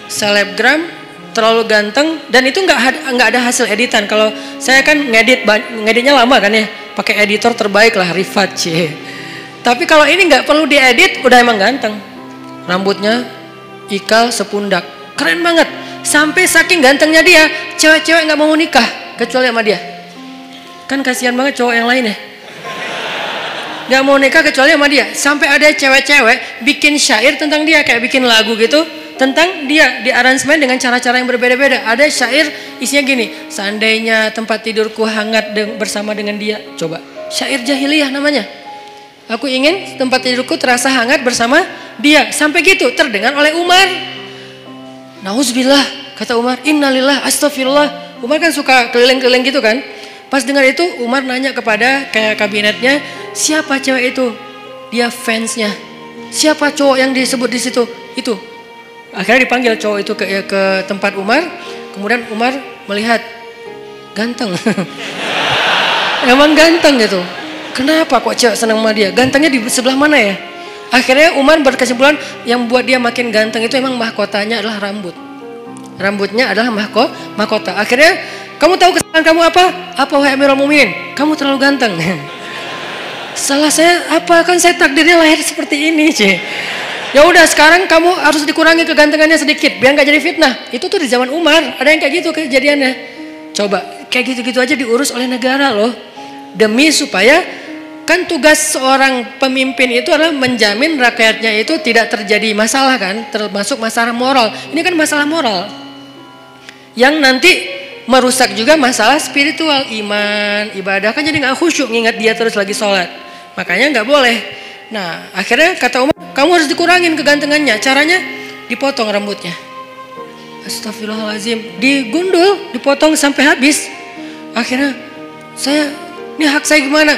selebgram, terlalu ganteng, dan itu nggak ada hasil editan. Kalau saya kan ngeditnya lama kan ya, pakai editor terbaik lah, Rifat C. Tapi kalau ini nggak perlu diedit, udah emang ganteng, rambutnya ikal sepundak, keren banget. Sampai saking gantengnya dia, cewek-cewek nggak mau nikah kecuali sama dia. Kan kasihan banget cowok yang lain ya, gak mau nikah kecuali sama dia. Sampai ada cewek-cewek bikin syair tentang dia, kayak bikin lagu gitu tentang dia, di aransemen dengan cara-cara yang berbeda-beda. Ada syair isinya gini, seandainya tempat tidurku hangat bersama dengan dia. Coba, syair jahiliyah namanya. Aku ingin tempat tidurku terasa hangat bersama dia. Sampai gitu terdengar oleh Umar. Nauzubillah, kata Umar, innalillah, astagfirullah. Umar kan suka keliling-keliling gitu kan. Pas dengar itu Umar nanya kepada kayak kabinetnya, siapa cewek itu? Dia fansnya. Siapa cowok yang disebut di situ? Itu. Akhirnya dipanggil cowok itu ke tempat Umar. Kemudian Umar melihat, ganteng. Emang ganteng gitu. Kenapa kok cewek senang sama dia? Gantengnya di sebelah mana ya? Akhirnya Umar berkesimpulan yang buat dia makin ganteng itu emang mahkotanya adalah rambut. Rambutnya adalah mahkota. Akhirnya, kamu tahu kesalahan kamu apa? Apa wahai Amirul Mukminin? Kamu terlalu ganteng. Salah saya apa? Kan saya takdirnya lahir seperti ini, C. Ya udah, sekarang kamu harus dikurangi kegantengannya sedikit biar nggak jadi fitnah. Itu tuh di zaman Umar, ada yang kayak gitu kejadiannya. Coba, kayak gitu-gitu aja diurus oleh negara loh. Demi supaya, kan tugas seorang pemimpin itu adalah menjamin rakyatnya itu tidak terjadi masalah kan, termasuk masalah moral. Ini kan masalah moral yang nanti merusak juga masalah spiritual, iman, ibadah, kan jadi nggak khusyuk ngingat dia terus lagi sholat. Makanya nggak boleh. Nah akhirnya kata Umar, kamu harus dikurangin kegantengannya. Caranya dipotong rambutnya. Astagfirullahaladzim, digundul, dipotong sampai habis. Akhirnya ini hak saya gimana?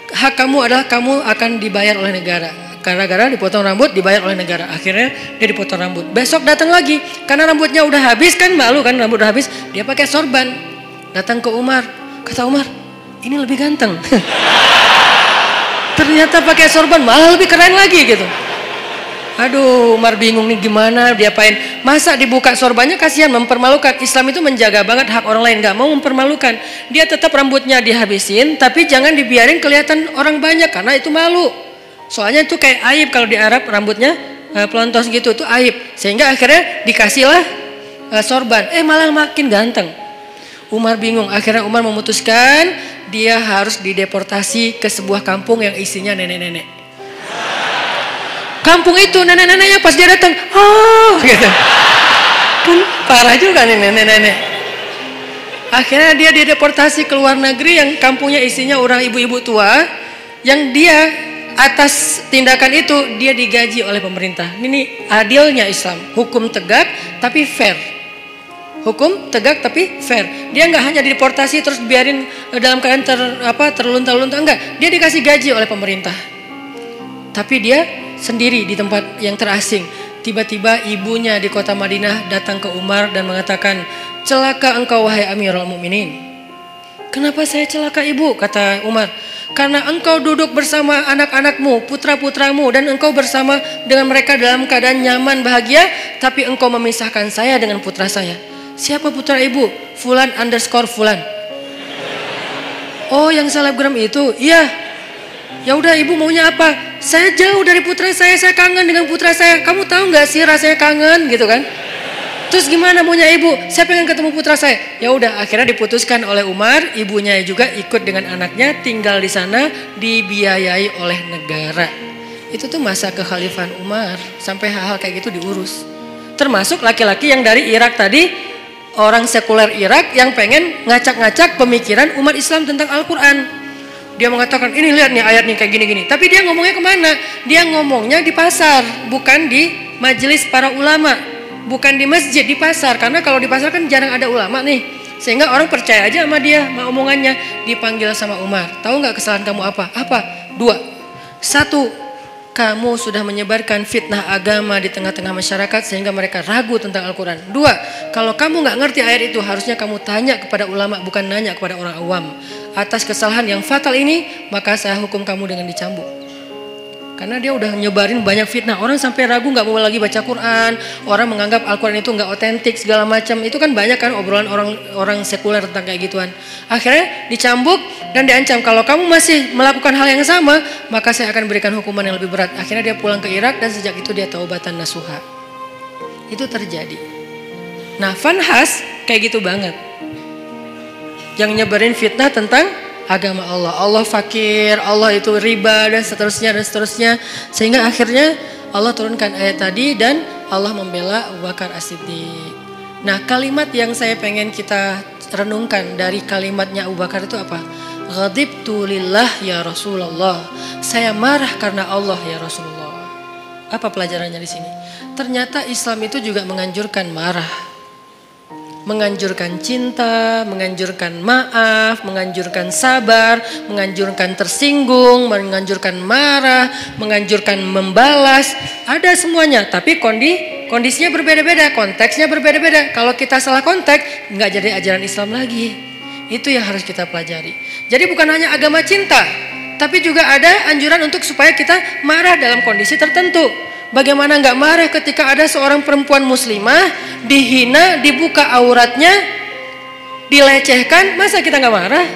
Hak kamu adalah kamu akan dibayar oleh negara. Gara-gara dipotong rambut dibayar oleh negara. Akhirnya dia dipotong rambut. Besok datang lagi karena rambutnya udah habis, kan malu kan, rambut udah habis. Dia pakai sorban. Datang ke Umar. Kata Umar, ini lebih ganteng. Ternyata pakai sorban malah lebih keren lagi gitu. Aduh, Umar bingung nih gimana diapain. Masa dibuka sorbannya, kasihan, mempermalukan. Islam itu menjaga banget hak orang lain, gak mau mempermalukan. Dia tetap rambutnya dihabisin, tapi jangan dibiarin kelihatan orang banyak karena itu malu. Soalnya itu kayak aib kalau di Arab rambutnya pelontos gitu, itu aib. Sehingga akhirnya dikasihlah sorban. Malah makin ganteng. Umar bingung. Akhirnya Umar memutuskan dia harus dideportasi ke sebuah kampung yang isinya nenek-nenek. Kampung itu nenek-neneknya pas dia datang, gitu. Kan parah juga nih nenek-nenek. Akhirnya dia dideportasi ke luar negeri yang kampungnya isinya orang ibu-ibu tua, yang dia atas tindakan itu dia digaji oleh pemerintah. Ini adilnya Islam, hukum tegak tapi fair. Hukum tegak tapi fair. Dia nggak hanya dideportasi terus biarin dalam keadaan terlunta-lunta, enggak. Dia dikasih gaji oleh pemerintah. Tapi dia sendiri di tempat yang terasing. Tiba-tiba ibunya di kota Madinah datang ke Umar dan mengatakan, "Celaka engkau wahai Amirul Mukminin." "Kenapa saya celaka ibu?" kata Umar. "Karena engkau duduk bersama anak-anakmu, putra-putramu, dan engkau bersama dengan mereka dalam keadaan nyaman, bahagia, tapi engkau memisahkan saya dengan putra saya." "Siapa putra ibu?" "Fulan underscore Fulan." "Oh, yang selebgram itu?" "Iya." "Ya udah, ibu maunya apa?" "Saya jauh dari putra saya kangen dengan putra saya. Kamu tahu nggak sih rasanya kangen?" gitu kan. "Terus gimana maunya ibu?" "Saya pengen ketemu putra saya." Ya udah, akhirnya diputuskan oleh Umar, ibunya juga ikut dengan anaknya tinggal di sana, dibiayai oleh negara. Itu tuh masa kekhalifahan Umar, sampai hal-hal kayak gitu diurus. Termasuk laki-laki yang dari Irak tadi, orang sekuler Irak yang pengen ngacak-ngacak pemikiran umat Islam tentang Al-Quran. Dia mengatakan, ini lihat nih ayatnya kayak gini-gini. Tapi dia ngomongnya kemana? Dia ngomongnya di pasar, bukan di majelis para ulama. Bukan di masjid, di pasar. Karena kalau di pasar kan jarang ada ulama nih. Sehingga orang percaya aja sama dia, sama omongannya. Dipanggil sama Umar. Tahu nggak kesalahan kamu apa? Apa? 2. 1. Kamu sudah menyebarkan fitnah agama di tengah-tengah masyarakat sehingga mereka ragu tentang Al-Quran. 2. Kalau kamu nggak ngerti ayat itu, harusnya kamu tanya kepada ulama, bukan nanya kepada orang awam. Atas kesalahan yang fatal ini, maka saya hukum kamu dengan dicambuk. Karena dia udah nyebarin banyak fitnah. Orang sampai ragu gak mau lagi baca Quran. Orang menganggap Al-Quran itu gak otentik segala macam. Itu kan banyak kan obrolan orang sekuler tentang kayak gituan. Akhirnya dicambuk dan diancam. Kalau kamu masih melakukan hal yang sama, maka saya akan berikan hukuman yang lebih berat. Akhirnya dia pulang ke Irak dan sejak itu dia taubatan nasuha. Itu terjadi. Nah, Fanhas kayak gitu banget. Yang nyebarin fitnah tentang agama Allah. Allah fakir, Allah itu riba, dan seterusnya. Sehingga akhirnya Allah turunkan ayat tadi dan Allah membela Abu Bakar As-Siddiq. Nah, kalimat yang saya pengen kita renungkan dari kalimatnya Abu Bakar itu apa? Ghadibtu lillah ya Rasulullah. Saya marah karena Allah ya Rasulullah. Apa pelajarannya di sini? Ternyata Islam itu juga menganjurkan marah. Menganjurkan cinta, menganjurkan maaf, menganjurkan sabar, menganjurkan tersinggung, menganjurkan marah, menganjurkan membalas. Ada semuanya, tapi kondisinya berbeda-beda, konteksnya berbeda-beda. Kalau kita salah konteks, nggak jadi ajaran Islam lagi. Itu yang harus kita pelajari. Jadi bukan hanya agama cinta, tapi juga ada anjuran untuk supaya kita marah dalam kondisi tertentu. Bagaimana nggak marah ketika ada seorang perempuan muslimah dihina, dibuka auratnya, dilecehkan? Masa kita nggak marah?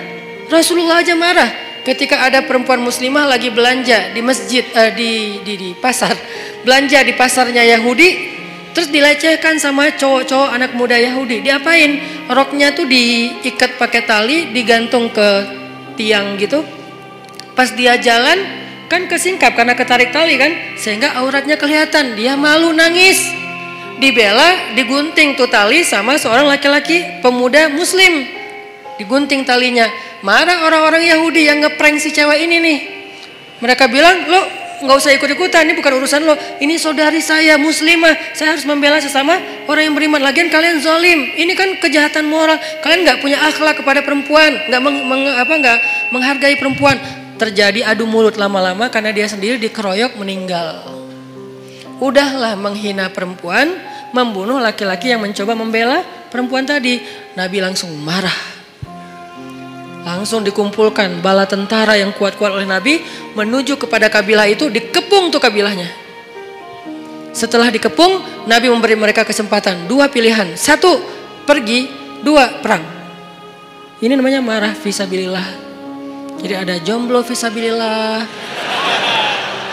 Rasulullah aja marah ketika ada perempuan muslimah lagi belanja di masjid, di pasar, belanja di pasarnya Yahudi, terus dilecehkan sama cowok-cowok anak muda Yahudi. Diapain? Roknya tuh diikat pakai tali, digantung ke tiang gitu. Pas dia jalan kan kesingkap karena ketarik tali kan, sehingga auratnya kelihatan. Dia malu, nangis. dibela, digunting tuh tali sama seorang laki-laki pemuda muslim. Digunting talinya. Marah orang-orang Yahudi yang ngeprank si cewek ini nih. Mereka bilang, lo nggak usah ikut-ikutan, ini bukan urusan lo. Ini saudari saya muslimah, saya harus membela sesama orang yang beriman. Lagian kalian zalim, ini kan kejahatan moral. Kalian nggak punya akhlak kepada perempuan, nggak menghargai perempuan. Terjadi adu mulut lama-lama karena dia sendiri dikeroyok meninggal. Udahlah menghina perempuan, membunuh laki-laki yang mencoba membela perempuan tadi. Nabi langsung marah. Langsung dikumpulkan bala tentara yang kuat-kuat oleh Nabi menuju kepada kabilah itu, dikepung tuh kabilahnya. Setelah dikepung, Nabi memberi mereka kesempatan, 2 pilihan. 1 pergi, 2 perang. Ini namanya marah fisabilillah. Jadi ada jomblo fisabilillah,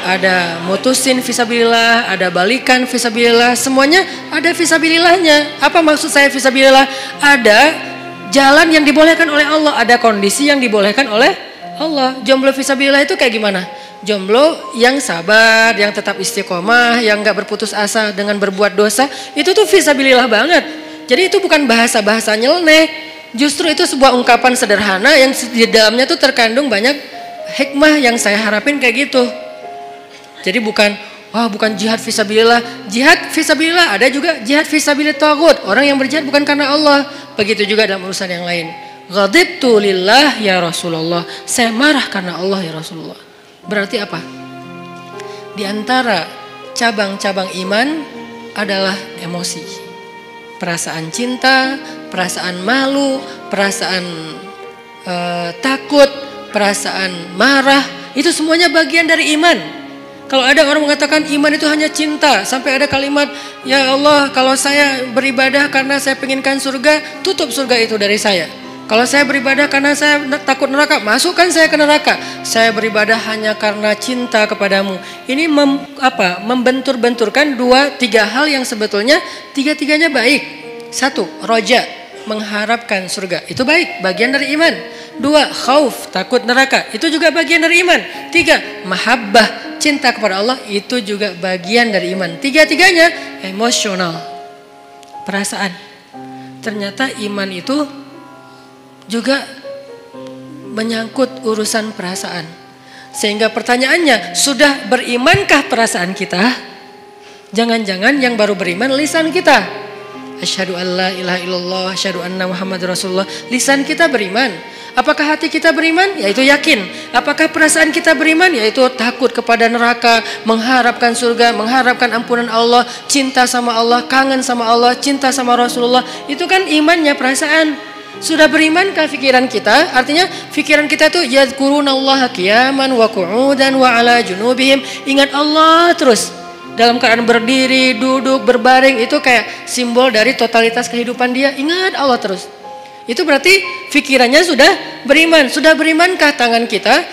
ada mutusin fisabilillah, ada balikan fisabilillah, semuanya ada fisabilillahnya. Apa maksud saya fisabilillah? Ada jalan yang dibolehkan oleh Allah, ada kondisi yang dibolehkan oleh Allah. Jomblo fisabilillah itu kayak gimana? Jomblo yang sabar, yang tetap istiqomah, yang gak berputus asa dengan berbuat dosa, itu tuh fisabilillah banget. Jadi itu bukan bahasa-bahasa nyeleneh, justru itu sebuah ungkapan sederhana yang di dalamnya tuh terkandung banyak hikmah yang saya harapin kayak gitu. Jadi bukan jihad fisabilillah. Jihad fisabilillah ada juga jihad fisabilillah taghut. Orang yang berjihad bukan karena Allah. Begitu juga dalam urusan yang lain. Ghadibtu lillah ya Rasulullah. Saya marah karena Allah ya Rasulullah. Berarti apa? Di antara cabang-cabang iman adalah emosi. Perasaan cinta, perasaan malu, perasaan takut, perasaan marah. Itu semuanya bagian dari iman. Kalau ada orang mengatakan iman itu hanya cinta, sampai ada kalimat, ya Allah kalau saya beribadah karena saya penginkan surga, tutup surga itu dari saya. Kalau saya beribadah karena saya takut neraka, masukkan saya ke neraka. Saya beribadah hanya karena cinta kepadamu. Ini membentur-benturkan 2-3 hal yang sebetulnya 3-tiganya baik. 1, roja, mengharapkan surga. Itu baik, bagian dari iman. 2, khauf, takut neraka. Itu juga bagian dari iman. 3, mahabbah, cinta kepada Allah. Itu juga bagian dari iman. 3-tiganya emosional, perasaan. Ternyata iman itu juga menyangkut urusan perasaan. Sehingga pertanyaannya, sudah berimankah perasaan kita? Jangan-jangan yang baru beriman lisan kita. Asyhadu an la ilaha illallah, asyhadu anna Muhammad Rasulullah. Lisan kita beriman. Apakah hati kita beriman? Yaitu yakin. Apakah perasaan kita beriman? Yaitu takut kepada neraka, mengharapkan surga, mengharapkan ampunan Allah, cinta sama Allah, kangen sama Allah, cinta sama Rasulullah. Itu kan imannya, perasaan. Sudah berimankah pikiran kita? Artinya pikiran kita itu yadhkurunallaha qiyaman wa qu'udan wa ala junubihim. Ingat Allah terus. Dalam keadaan berdiri, duduk, berbaring, itu kayak simbol dari totalitas kehidupan dia. Ingat Allah terus. Itu berarti pikirannya sudah beriman. Sudah berimankah tangan kita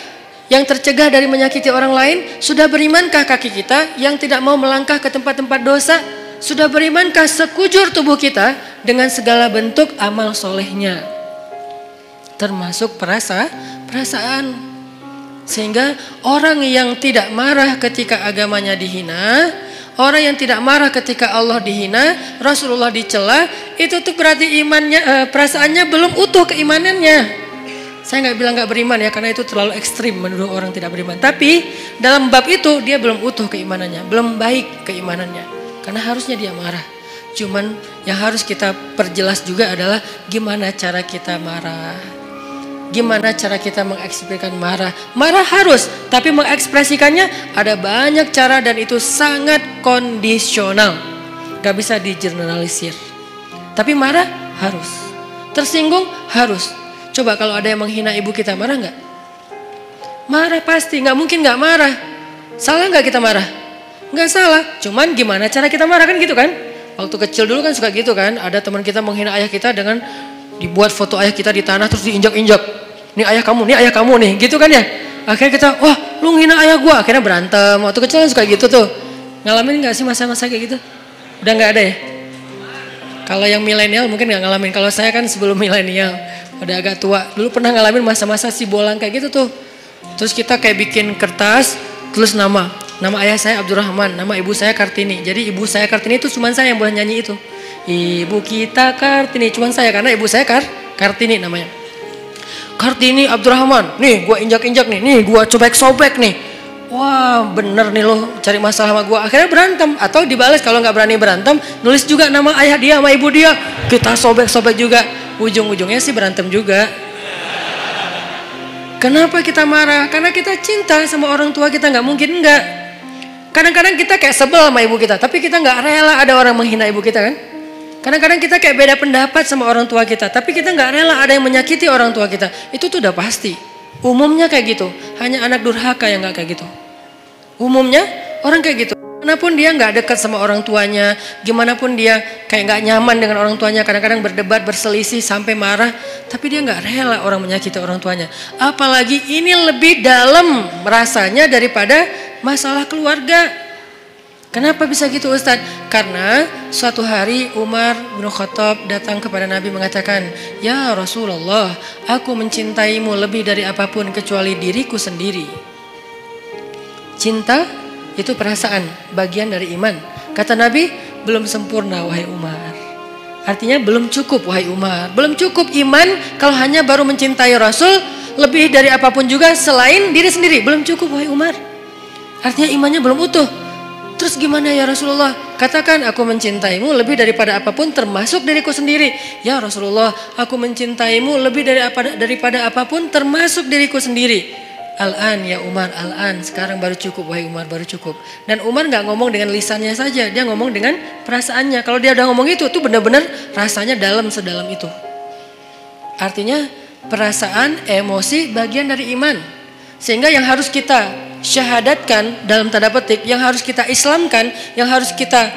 yang tercegah dari menyakiti orang lain? Sudah berimankah kaki kita yang tidak mau melangkah ke tempat-tempat dosa? Sudah berimankah sekujur tubuh kita dengan segala bentuk amal solehnya? Termasuk perasaan. Sehingga orang yang tidak marah ketika agamanya dihina, orang yang tidak marah ketika Allah dihina, Rasulullah dicela, itu tuh berarti imannya, perasaannya belum utuh keimanannya. Saya nggak bilang nggak beriman ya, karena itu terlalu ekstrim menuduh orang tidak beriman. Tapi dalam bab itu dia belum utuh keimanannya, belum baik keimanannya, karena harusnya dia marah. Cuman yang harus kita perjelas juga adalah gimana cara kita marah. Gimana cara kita mengekspresikan marah? Marah harus, tapi mengekspresikannya ada banyak cara dan itu sangat kondisional. Gak bisa digeneralisir. Tapi marah harus. Tersinggung harus. Coba kalau ada yang menghina ibu kita, marah gak? Marah pasti, gak mungkin gak marah. Salah gak kita marah? Gak salah, cuman gimana cara kita marah kan gitu kan? Waktu kecil dulu kan suka gitu kan, ada teman kita menghina ayah kita dengan dibuat foto ayah kita di tanah terus diinjak-injak. Nih ayah kamu nih, gitu kan ya. Akhirnya kita, wah lu ngina ayah gua, akhirnya berantem. Waktu kecil kan suka gitu tuh. Ngalamin gak sih masa-masa kayak gitu? Udah gak ada ya? Kalau yang milenial mungkin gak ngalamin. Kalau saya kan sebelum milenial, udah agak tua. Dulu pernah ngalamin masa-masa si bolang kayak gitu tuh. Terus kita kayak bikin kertas, tulis nama Nama ayah saya Abdurrahman, nama ibu saya Kartini. Jadi ibu saya Kartini itu cuma saya yang boleh nyanyi itu. Ibu kita Kartini, cuma saya karena ibu saya Kartini namanya. Kartini Abdurrahman, nih gue injak-injak nih gue sobek-sobek nih. Wah bener nih lo cari masalah sama gue. Akhirnya berantem atau dibalas kalau nggak berani berantem, nulis juga nama ayah dia sama ibu dia. Kita sobek-sobek juga. Ujung-ujungnya sih berantem juga. Kenapa kita marah? Karena kita cinta sama orang tua kita, nggak mungkin enggak. Kadang-kadang kita kayak sebel sama ibu kita, tapi kita nggak rela ada orang menghina ibu kita kan? Kadang-kadang kita kayak beda pendapat sama orang tua kita, tapi kita nggak rela ada yang menyakiti orang tua kita. Itu tuh udah pasti. Umumnya kayak gitu. Hanya anak durhaka yang nggak kayak gitu. Umumnya orang kayak gitu. Gimana pun dia nggak dekat sama orang tuanya, gimana pun dia kayak nggak nyaman dengan orang tuanya, kadang-kadang berdebat, berselisih sampai marah, tapi dia nggak rela orang menyakiti orang tuanya. Apalagi ini lebih dalam rasanya daripada masalah keluarga. Kenapa bisa gitu Ustadz? Karena suatu hari Umar bin Khattab datang kepada Nabi mengatakan, "Ya Rasulullah, aku mencintaimu lebih dari apapun kecuali diriku sendiri." Cinta itu perasaan, bagian dari iman. Kata Nabi, belum sempurna wahai Umar. Artinya belum cukup wahai Umar. Belum cukup iman kalau hanya baru mencintai Rasul lebih dari apapun juga selain diri sendiri. Belum cukup wahai Umar. Artinya imannya belum utuh. Terus gimana ya Rasulullah? Katakan aku mencintaimu lebih daripada apapun termasuk diriku sendiri. Ya Rasulullah, aku mencintaimu lebih daripada apapun termasuk diriku sendiri. Al-an ya Umar, al-an. Sekarang baru cukup wahai Umar, baru cukup. Dan Umar gak ngomong dengan lisannya saja, dia ngomong dengan perasaannya. Kalau dia udah ngomong itu benar-benar rasanya dalam sedalam itu. Artinya perasaan, emosi bagian dari iman. Sehingga yang harus kita syahadatkan dalam tanda petik, yang harus kita islamkan, yang harus kita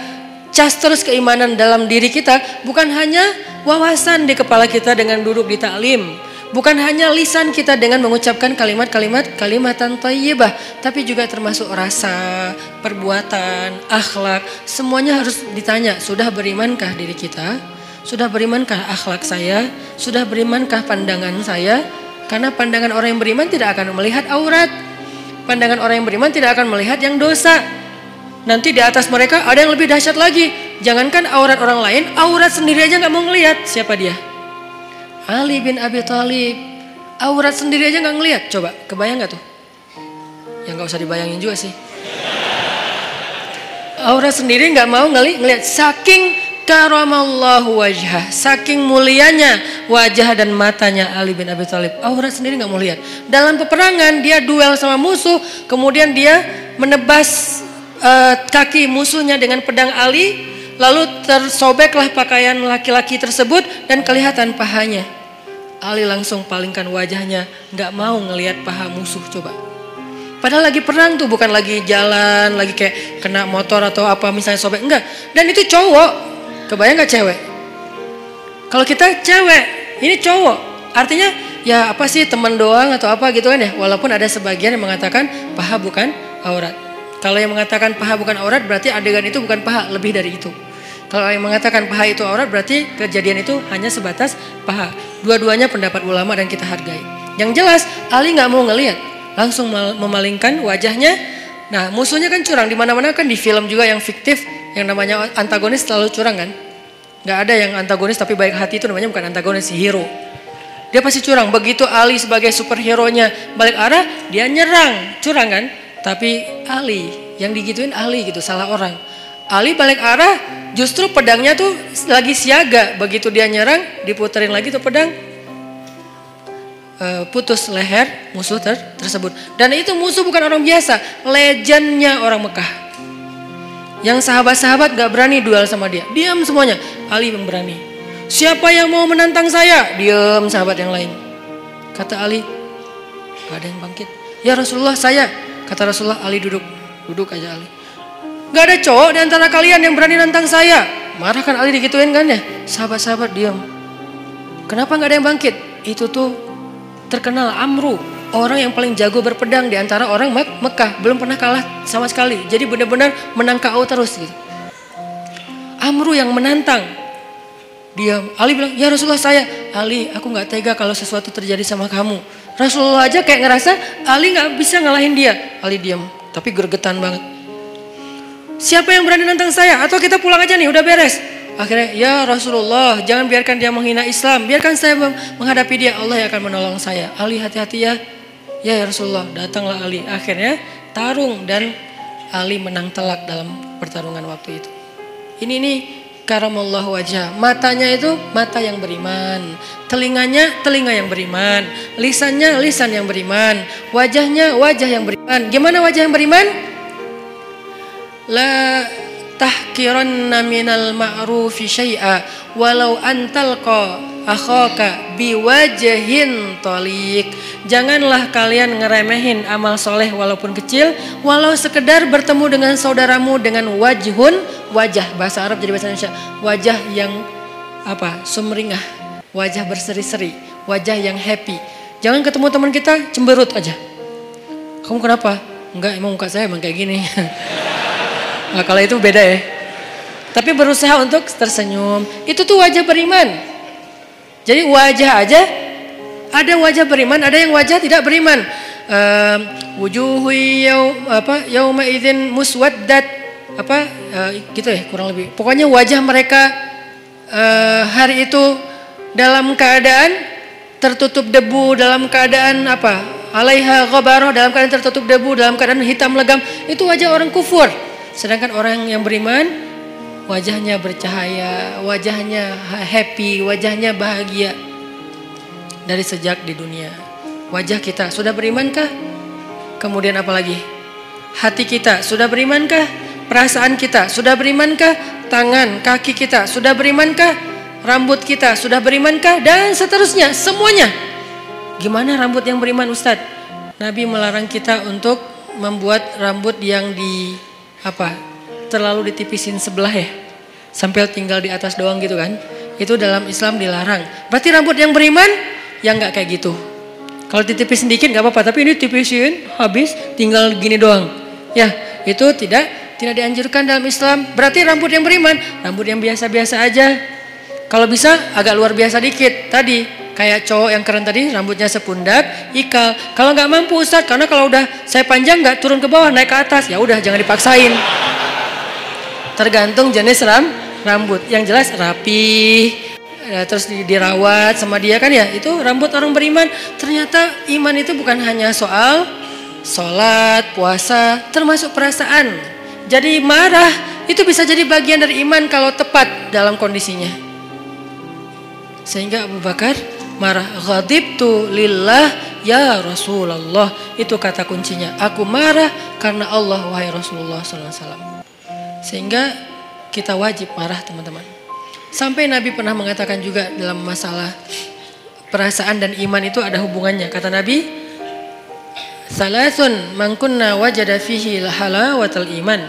cas terus keimanan dalam diri kita, bukan hanya wawasan di kepala kita dengan duduk di taklim, bukan hanya lisan kita dengan mengucapkan kalimatan thayyibah, tapi juga termasuk rasa, perbuatan, akhlak, semuanya harus ditanya, sudah berimankah diri kita? Sudah berimankah akhlak saya? Sudah berimankah pandangan saya? Karena pandangan orang yang beriman tidak akan melihat aurat. Pandangan orang yang beriman tidak akan melihat yang dosa. Nanti di atas mereka ada yang lebih dahsyat lagi. Jangankan aurat orang lain, aurat sendiri aja gak mau ngelihat. Siapa dia? Ali bin Abi Thalib. Aurat sendiri aja gak ngelihat. Coba, kebayang gak tuh? Ya gak usah dibayangin juga sih. Aurat sendiri gak mau ngelihat. Saking karamallahu wajhah, saking mulianya wajah dan matanya Ali bin Abi Thalib, aurat sendiri nggak mau lihat. Dalam peperangan dia duel sama musuh, kemudian dia menebas kaki musuhnya dengan pedang Ali, lalu tersobeklah pakaian laki-laki tersebut dan kelihatan pahanya. Ali langsung palingkan wajahnya, nggak mau ngelihat paha musuh. Coba. Padahal lagi perang tuh, bukan lagi jalan, lagi kayak kena motor atau apa misalnya sobek, enggak. Dan itu cowok. Kebayang gak cewek? Kalau kita cewek, ini cowok. Artinya ya apa sih, teman doang atau apa gitu kan ya. Walaupun ada sebagian yang mengatakan paha bukan aurat. Kalau yang mengatakan paha bukan aurat berarti adegan itu bukan paha, lebih dari itu. Kalau yang mengatakan paha itu aurat berarti kejadian itu hanya sebatas paha. Dua-duanya pendapat ulama dan kita hargai. Yang jelas Ali gak mau ngelihat, langsung memalingkan wajahnya. Nah musuhnya kan curang, di mana-mana kan di film juga yang fiktif, yang namanya antagonis selalu curang kan. Gak ada yang antagonis tapi baik hati, itu namanya bukan antagonis, hero. Dia pasti curang. Begitu Ali sebagai superhero-nya balik arah, dia nyerang, curang kan. Tapi Ali, yang digituin Ali gitu, salah orang. Ali balik arah, justru pedangnya tuh lagi siaga. Begitu dia nyerang, diputerin lagi tuh pedang, putus leher musuh tersebut. Dan itu musuh bukan orang biasa, legendnya orang Mekah. Yang sahabat-sahabat gak berani duel sama dia, diam semuanya. Ali yang berani. Siapa yang mau menantang saya? Diam sahabat yang lain. Kata Ali, gak ada yang bangkit. Ya Rasulullah, saya. Kata Rasulullah, Ali duduk. Duduk aja Ali. Gak ada cowok di antara kalian yang berani nantang saya. Marah kan Ali digituin kan ya. Sahabat-sahabat diam. Kenapa gak ada yang bangkit? Itu tuh terkenal Amru, orang yang paling jago berpedang di antara orang Mekah, belum pernah kalah sama sekali. Jadi benar-benar menang KO terus gitu. Amru yang menantang. Diam. Ali bilang, ya Rasulullah saya. Ali, aku gak tega kalau sesuatu terjadi sama kamu. Rasulullah aja kayak ngerasa Ali gak bisa ngalahin dia. Ali diam. tapi gregetan banget. Siapa yang berani nantang saya? Atau kita pulang aja nih, udah beres. Akhirnya, ya Rasulullah, jangan biarkan dia menghina Islam. Biarkan saya menghadapi dia, Allah yang akan menolong saya. Ali hati-hati ya. Ya Rasulullah, datanglah Ali. Akhirnya tarung dan Ali menang telak dalam pertarungan waktu itu. Ini nih karamallahu wajah. Matanya itu mata yang beriman. Telinganya telinga yang beriman. Lisannya lisan yang beriman. Wajahnya wajah yang beriman. Gimana wajah yang beriman? La tahkiranna minal ma'rufi syai'a walau antalqa akhaka biwajhin taliq. Janganlah kalian ngeremehin amal soleh walaupun kecil, walau sekedar bertemu dengan saudaramu dengan wajhun, wajah, bahasa Arab jadi bahasa Indonesia, wajah yang sumringah, wajah berseri-seri, wajah yang happy. Jangan ketemu teman kita cemberut aja. Kamu kenapa? Enggak, emang muka saya emang kayak gini. Nah, kalau itu beda ya. Tapi berusaha untuk tersenyum. Itu tuh wajah beriman. Jadi wajah aja, ada wajah beriman, ada yang wajah tidak beriman. Wujuhu yauma idzin muswaddat, gitu ya kurang lebih. Pokoknya wajah mereka hari itu dalam keadaan tertutup debu, dalam keadaan alaiha ghabarah, dalam keadaan tertutup debu, dalam keadaan hitam legam. Itu wajah orang kufur. Sedangkan orang yang beriman, wajahnya bercahaya, wajahnya happy, wajahnya bahagia dari sejak di dunia. Wajah kita sudah berimankah? Kemudian apa lagi? Hati kita sudah berimankah? Perasaan kita sudah berimankah? Tangan, kaki kita sudah berimankah? Rambut kita sudah berimankah? Dan seterusnya, semuanya. Gimana rambut yang beriman, Ustadz? Nabi melarang kita untuk membuat rambut yang terlalu ditipisin sebelah ya, sampai tinggal di atas doang gitu kan. Itu dalam Islam dilarang. Berarti rambut yang beriman yang nggak kayak gitu. Kalau ditipis sedikit nggak apa-apa, tapi ini tipisin habis tinggal gini doang. Ya, itu tidak dianjurkan dalam Islam. Berarti rambut yang beriman, rambut yang biasa-biasa aja. Kalau bisa agak luar biasa dikit. Tadi kayak cowok yang keren tadi, rambutnya sepundak, ikal. Kalau nggak mampu Ustadz, karena kalau udah saya panjang nggak turun ke bawah, naik ke atas, ya udah jangan dipaksain. Tergantung jenis rambut. Yang jelas rapi, terus dirawat sama dia kan ya. Itu rambut orang beriman. Ternyata iman itu bukan hanya soal sholat, puasa, termasuk perasaan. Jadi marah itu bisa jadi bagian dari iman kalau tepat dalam kondisinya. Sehingga Abu Bakar marah, ghadibtu lillah ya Rasulullah. Itu kata kuncinya. Aku marah karena Allah wahai Rasulullah SAW. Sehingga kita wajib marah teman-teman. Sampai Nabi pernah mengatakan juga dalam masalah perasaan dan iman itu ada hubungannya. Kata Nabi, salasun man kunna wajada fihi halawatal iman.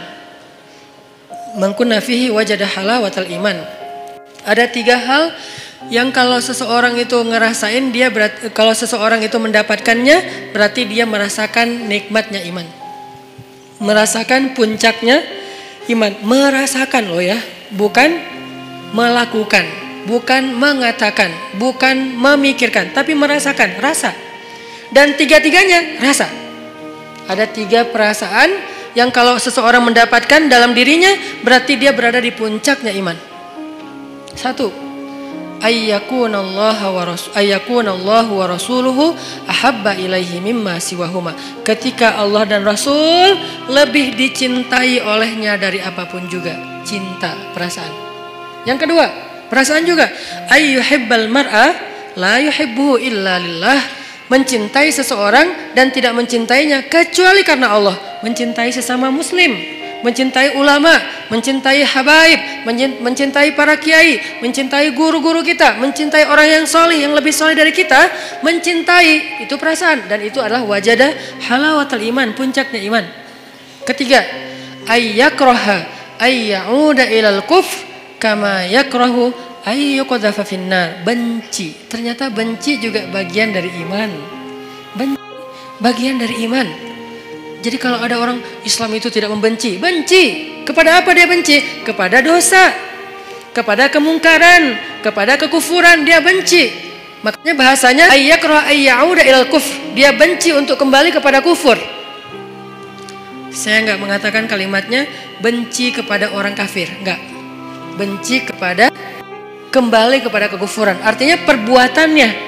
Man kunna fihi wajada halawatal iman. Ada 3 hal yang kalau seseorang itu ngerasain dia kalau seseorang itu mendapatkannya berarti dia merasakan nikmatnya iman. Merasakan puncaknya iman. Merasakan loh ya, bukan melakukan, bukan mengatakan, bukan memikirkan, tapi merasakan, rasa. Dan 3-tiganya rasa. Ada 3 perasaan yang kalau seseorang mendapatkan dalam dirinya berarti dia berada di puncaknya iman. 1. Ayyakunallahu wa rasuluhu ahabba ilaihi mimma siwahuma. Ketika Allah dan Rasul lebih dicintai olehnya dari apapun juga. Cinta, perasaan. Yang kedua, perasaan juga. Ayyuhibbal mar'a la yuhibbuhu illa lillah. Mencintai seseorang dan tidak mencintainya kecuali karena Allah. Mencintai sesama muslim, mencintai ulama, mencintai habaib, mencintai para kiai, mencintai guru-guru kita, mencintai orang yang soleh, yang lebih soleh dari kita, mencintai, itu perasaan. Dan itu adalah wajada halawatul iman, puncaknya iman. Ketiga, ayyakraha ayyauda ilal kufr kama yakrahu ayyuqadhafa finnar. Benci, ternyata benci juga bagian dari iman. Benci, bagian dari iman. Jadi kalau ada orang Islam itu tidak membenci, benci. Kepada apa dia benci? Kepada dosa, kepada kemungkaran, kepada kekufuran dia benci. Makanya bahasanya ayyakraha ayyauda ilal kufr. Dia benci untuk kembali kepada kufur. Saya nggak mengatakan kalimatnya benci kepada orang kafir, nggak. Benci kepada, kembali kepada kekufuran. Artinya perbuatannya.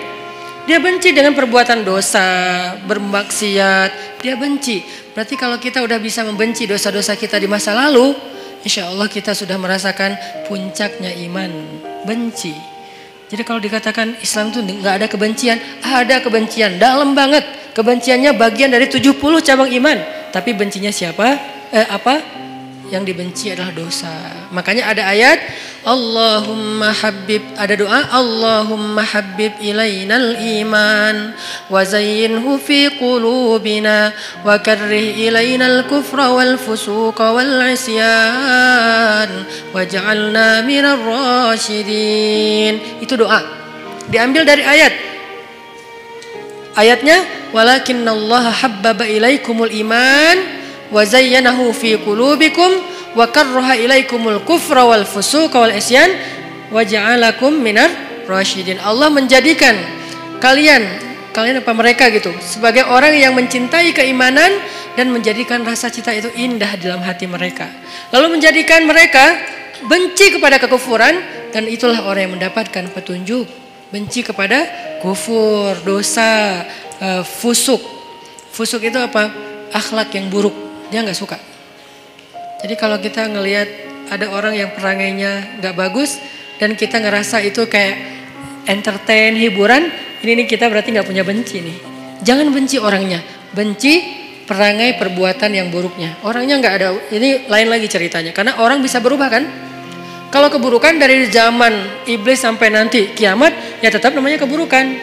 Dia benci dengan perbuatan dosa, bermaksiat, dia benci. Berarti kalau kita udah bisa membenci dosa-dosa kita di masa lalu, insya Allah kita sudah merasakan puncaknya iman, benci. Jadi kalau dikatakan Islam itu nggak ada kebencian, ada kebencian, dalam banget. Kebenciannya bagian dari 70 cabang iman. Tapi bencinya siapa? Yang dibenci adalah dosa. Makanya ada ayat Allahumma habib, ada doa Allahumma habib ilainal iman wa zayyinhu fi qulubina wa karrih ilainal kufra wal fusuqa wal isyan waj'alna minar rasyidin. Itu doa. Diambil dari ayat. Ayatnya walakinnallaha habbaba ilaikumul iman wa zayyanahu fi qulubikum wa karraha ilaikumul kufra wal fusuqa wal isyan wa ja'alakum minar rasyidin. Allah menjadikan kalian apa mereka gitu sebagai orang yang mencintai keimanan dan menjadikan rasa cinta itu indah dalam hati mereka. Lalu menjadikan mereka benci kepada kekufuran, dan itulah orang yang mendapatkan petunjuk. Benci kepada kufur, dosa, fusuk. Fusuk itu apa? Akhlak yang buruk. Dia nggak suka. Jadi kalau kita ngelihat ada orang yang perangainya nggak bagus dan kita ngerasa itu kayak entertain, hiburan, ini kita berarti nggak punya benci nih. Jangan benci orangnya, benci perangai perbuatan yang buruknya. Orangnya nggak ada, ini lain lagi ceritanya. Karena orang bisa berubah kan? Kalau keburukan dari zaman iblis sampai nanti kiamat, ya tetap namanya keburukan.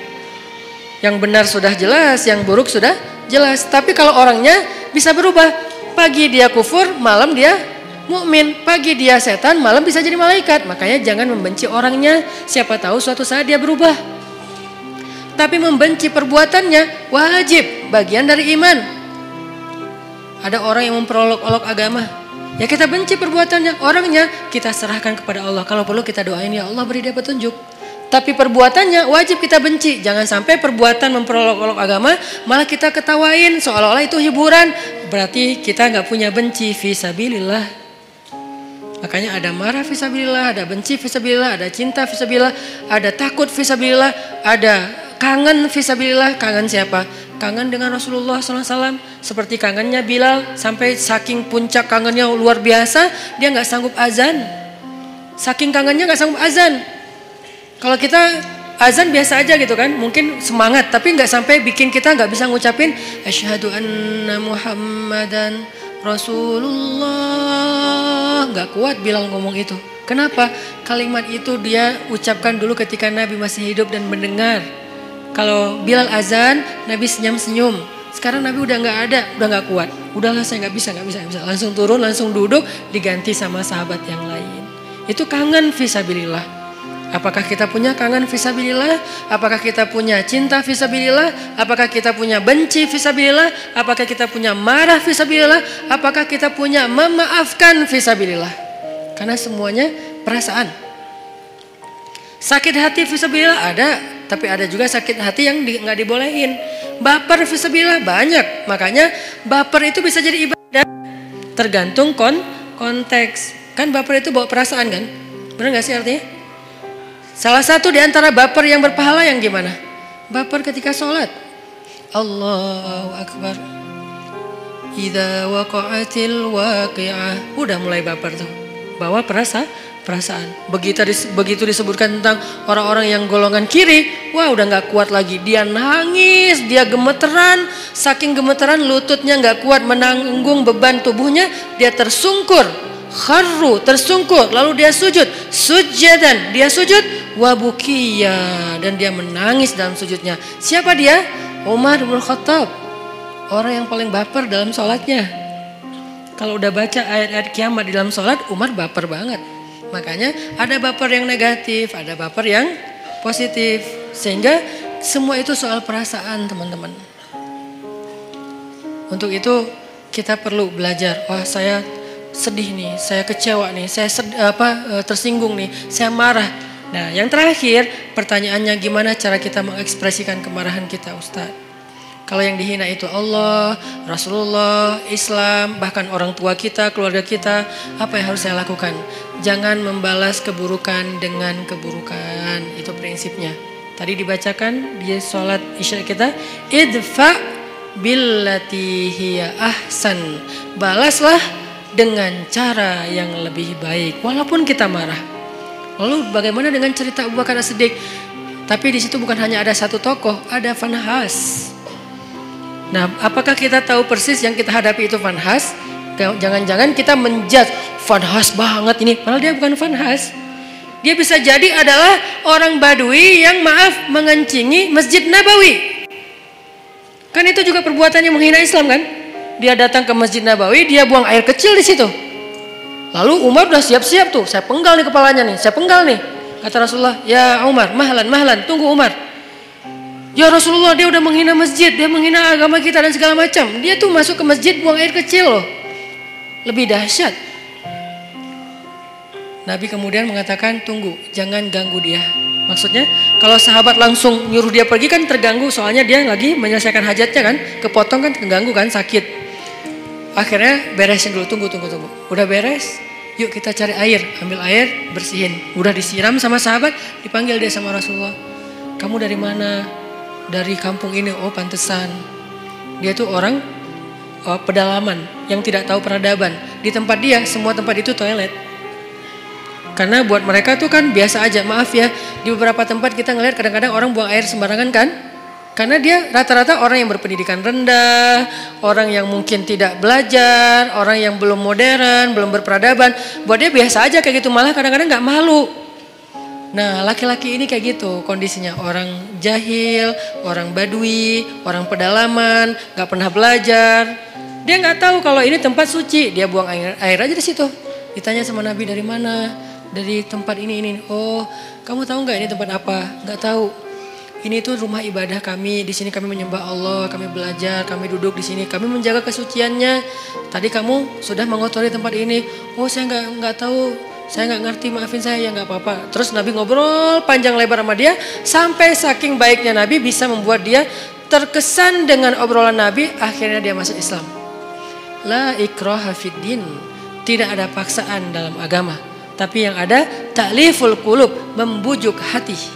Yang benar sudah jelas, yang buruk sudah jelas. Tapi kalau orangnya bisa berubah. Pagi dia kufur, malam dia mukmin. Pagi dia setan, malam bisa jadi malaikat. Makanya jangan membenci orangnya. Siapa tahu suatu saat dia berubah. Tapi membenci perbuatannya wajib, bagian dari iman. Ada orang yang memperolok-olok agama, ya kita benci perbuatannya. Orangnya kita serahkan kepada Allah. Kalau perlu kita doain, ya Allah beri dia petunjuk. Tapi perbuatannya wajib kita benci. Jangan sampai perbuatan memperolok-olok agama malah kita ketawain seolah-olah itu hiburan. Berarti kita gak punya benci fisabilillah. Makanya ada marah fisabilillah, ada benci fisabilillah, ada cinta fisabilillah, ada takut fisabilillah, ada kangen fisabilillah. Kangen siapa? Kangen dengan Rasulullah SAW. Seperti kangennya Bilal, sampai saking puncak kangennya luar biasa, dia gak sanggup azan. Saking kangennya gak sanggup azan. Kalau kita azan biasa aja gitu kan, mungkin semangat, tapi gak sampai bikin kita gak bisa ngucapin asyhadu anna Muhammadan Rasulullah. Gak kuat Bilal ngomong itu. Kenapa? Kalimat itu dia ucapkan dulu ketika Nabi masih hidup dan mendengar. Kalau Bilal azan, Nabi senyum-senyum. Sekarang Nabi udah gak ada, udah gak kuat. Udahlah saya gak bisa. Langsung turun, langsung duduk, diganti sama sahabat yang lain. Itu kangen fisabilillah. Apakah kita punya kangen fisabilillah? Apakah kita punya cinta fisabilillah? Apakah kita punya benci fisabilillah? Apakah kita punya marah fisabilillah? Apakah kita punya memaafkan fisabilillah? Karena semuanya perasaan. Sakit hati fisabilillah ada, tapi ada juga sakit hati yang nggak dibolehin. Baper fisabilillah banyak. Makanya baper itu bisa jadi ibadah. Tergantung konteks. Kan baper itu bawa perasaan kan? Benar nggak sih artinya? Salah satu di antara baper yang berpahala yang gimana? Baper ketika sholat. Allahu Akbar. Idza waqa'atil waqi'ah. Udah mulai baper tuh. Bawa perasaan. Begitu disebutkan tentang orang-orang yang golongan kiri, wah udah gak kuat lagi. Dia nangis, dia gemeteran. Saking gemeteran lututnya gak kuat menanggung beban tubuhnya. Dia tersungkur. Kharru, tersungkur. Lalu dia sujud. Sujadan, dia sujud. Wabukiya, dan dia menangis dalam sujudnya. Siapa dia? Umar bin Khattab. Orang yang paling baper dalam sholatnya. Kalau udah baca ayat-ayat kiamat di dalam sholat, Umar baper banget. Makanya ada baper yang negatif, ada baper yang positif. Sehingga semua itu soal perasaan teman-teman. Untuk itu kita perlu belajar. Wah saya sedih nih, saya kecewa nih, saya tersinggung nih, saya marah. Nah yang terakhir pertanyaannya gimana cara kita mengekspresikan kemarahan kita Ustaz? Kalau yang dihina itu Allah, Rasulullah, Islam, bahkan orang tua kita, keluarga kita, apa yang harus saya lakukan? Jangan membalas keburukan dengan keburukan. Itu prinsipnya. Tadi dibacakan di sholat isya kita, idfa billati hiya ahsan. Balaslah dengan cara yang lebih baik, walaupun kita marah. Lalu bagaimana dengan cerita Abu Bakar As-Siddiq? Tapi di situ bukan hanya ada satu tokoh, ada Fanhas. Nah, apakah kita tahu persis yang kita hadapi itu Fanhas? Jangan-jangan kita menjudge Fanhas banget ini, padahal dia bukan Fanhas. Dia bisa jadi adalah orang Badui yang mengencingi Masjid Nabawi. Kan itu juga perbuatannya menghina Islam kan? Dia datang ke Masjid Nabawi, dia buang air kecil di situ. Lalu Umar udah siap-siap tuh, saya penggal nih kepalanya nih, saya penggal nih. Kata Rasulullah, ya Umar, mahlan, tunggu Umar. Ya Rasulullah, dia udah menghina masjid, dia menghina agama kita dan segala macam. Dia tuh masuk ke masjid buang air kecil loh. Lebih dahsyat. Nabi kemudian mengatakan, tunggu, jangan ganggu dia. Maksudnya, kalau sahabat langsung nyuruh dia pergi kan terganggu, soalnya dia lagi menyelesaikan hajatnya kan, kepotong kan, terganggu kan, sakit. Akhirnya beresin dulu, tunggu. Udah beres, yuk kita cari air, ambil air, bersihin. Udah disiram sama sahabat, dipanggil dia sama Rasulullah. Kamu dari mana? Dari kampung ini. Oh pantesan. Dia tuh orang pedalaman yang tidak tahu peradaban. Di tempat dia, semua tempat itu toilet. Karena buat mereka tuh kan biasa aja. Maaf ya, di beberapa tempat kita ngelihat kadang-kadang orang buang air sembarangan kan. Karena dia rata-rata orang yang berpendidikan rendah, orang yang mungkin tidak belajar, orang yang belum modern, belum berperadaban. Buat dia biasa aja kayak gitu, malah kadang-kadang gak malu. Nah laki-laki ini kayak gitu kondisinya, orang jahil, orang badui, orang pedalaman, gak pernah belajar. Dia gak tahu kalau ini tempat suci, dia buang air aja di situ. Ditanya sama Nabi, dari mana? Dari tempat ini. Oh, kamu tahu gak ini tempat apa? Gak tahu. Ini tuh rumah ibadah kami, di sini kami menyembah Allah, kami belajar, kami duduk di sini, kami menjaga kesuciannya. Tadi kamu sudah mengotori tempat ini. Oh, saya nggak tahu. Saya nggak ngerti, maafin saya ya, nggak apa-apa. Terus Nabi ngobrol panjang lebar sama dia, sampai saking baiknya Nabi bisa membuat dia terkesan dengan obrolan Nabi, akhirnya dia masuk Islam. La ikraha fiddin, tidak ada paksaan dalam agama, tapi yang ada ta'liful qulub, membujuk hati.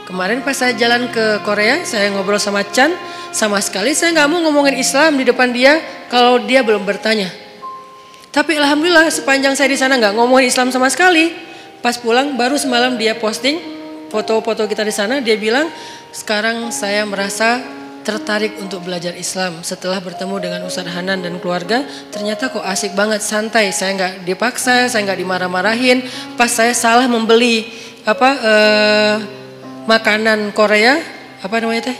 Kemarin pas saya jalan ke Korea, saya ngobrol sama Chan, sama sekali saya nggak mau ngomongin Islam di depan dia kalau dia belum bertanya. Tapi alhamdulillah sepanjang saya di sana nggak ngomongin Islam sama sekali. Pas pulang baru semalam dia posting foto-foto kita di sana. Dia bilang, sekarang saya merasa tertarik untuk belajar Islam setelah bertemu dengan Ustadz Hanan dan keluarga. Ternyata kok asik banget, santai. Saya nggak dipaksa, saya nggak dimarah-marahin. Pas saya salah membeli makanan Korea, apa namanya teh?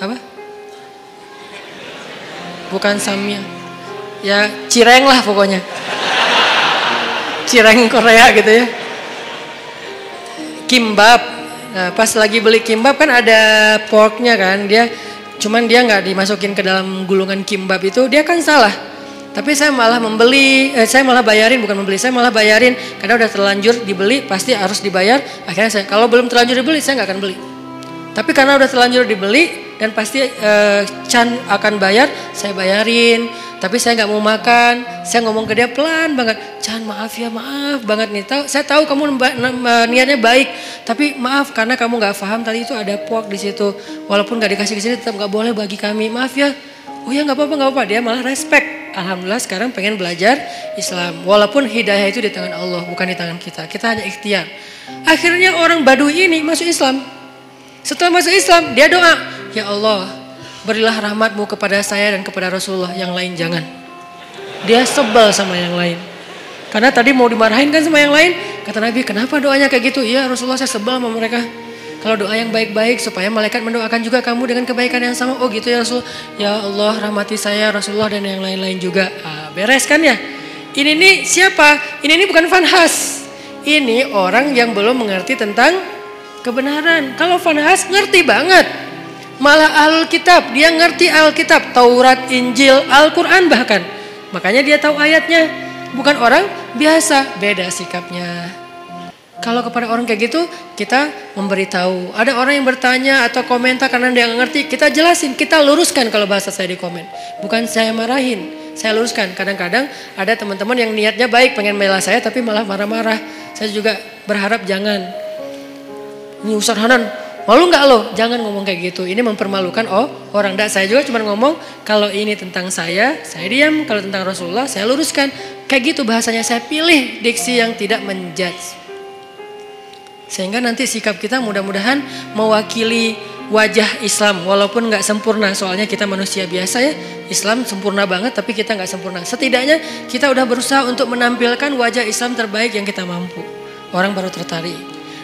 Apa? Bukan samyang. Ya cireng lah pokoknya. Cireng Korea gitu ya. Kimbap. Nah, pas lagi beli kimbap kan ada porknya kan. Cuman dia nggak dimasukin ke dalam gulungan kimbap itu. Dia kan salah. Tapi saya malah saya malah bayarin, bukan membeli. Saya malah bayarin karena udah terlanjur dibeli, pasti harus dibayar. Akhirnya kalau belum terlanjur dibeli saya nggak akan beli. Tapi karena udah terlanjur dibeli dan pasti Chan akan bayar, saya bayarin. Tapi saya nggak mau makan. Saya ngomong ke dia pelan banget, Chan maaf ya, maaf banget nih. Saya tahu kamu niatnya baik, tapi maaf karena kamu nggak paham tadi itu ada pork di situ. Walaupun nggak dikasih ke sini, tetap nggak boleh bagi kami. Maaf ya. Oh ya nggak apa-apa. Dia malah respect. Alhamdulillah sekarang pengen belajar Islam. Walaupun hidayah itu di tangan Allah, bukan di tangan kita. Kita hanya ikhtiar. Akhirnya orang Badui ini masuk Islam. Setelah masuk Islam, dia doa, ya Allah, berilah rahmatmu kepada saya dan kepada Rasulullah, yang lain jangan. Dia sebel sama yang lain. Karena tadi mau dimarahin kan sama yang lain. Kata Nabi, kenapa doanya kayak gitu? Iya Rasulullah, saya sebel sama mereka. Kalau doa yang baik-baik supaya malaikat mendoakan juga kamu dengan kebaikan yang sama. Oh gitu ya Rasul. Ya Allah rahmati saya, Rasulullah dan yang lain-lain juga. Beres kan ya? Ini nih siapa? Ini bukan Fanhas. Ini orang yang belum mengerti tentang kebenaran. Kalau Fanhas ngerti banget. Malah Alkitab, dia ngerti Alkitab, Taurat, Injil, Al-Quran bahkan. Makanya dia tahu ayatnya. Bukan orang biasa, beda sikapnya. Kalau kepada orang kayak gitu, kita memberitahu. Ada orang yang bertanya atau komentar karena dia nggak ngerti, kita jelasin, kita luruskan kalau bahasa saya di komen. Bukan saya marahin, saya luruskan. Kadang-kadang ada teman-teman yang niatnya baik, pengen bela saya tapi malah marah-marah. Saya juga berharap jangan. Ini Ustaz Hanan, malu nggak lo? Jangan ngomong kayak gitu. Ini mempermalukan orang. Saya juga cuma ngomong kalau ini tentang saya diam. Kalau tentang Rasulullah, saya luruskan. Kayak gitu bahasanya, saya pilih diksi yang tidak menjudge. Sehingga nanti sikap kita mudah-mudahan mewakili wajah Islam. Walaupun nggak sempurna, soalnya kita manusia biasa ya. Islam sempurna banget tapi kita nggak sempurna. Setidaknya kita udah berusaha untuk menampilkan wajah Islam terbaik yang kita mampu. Orang baru tertarik.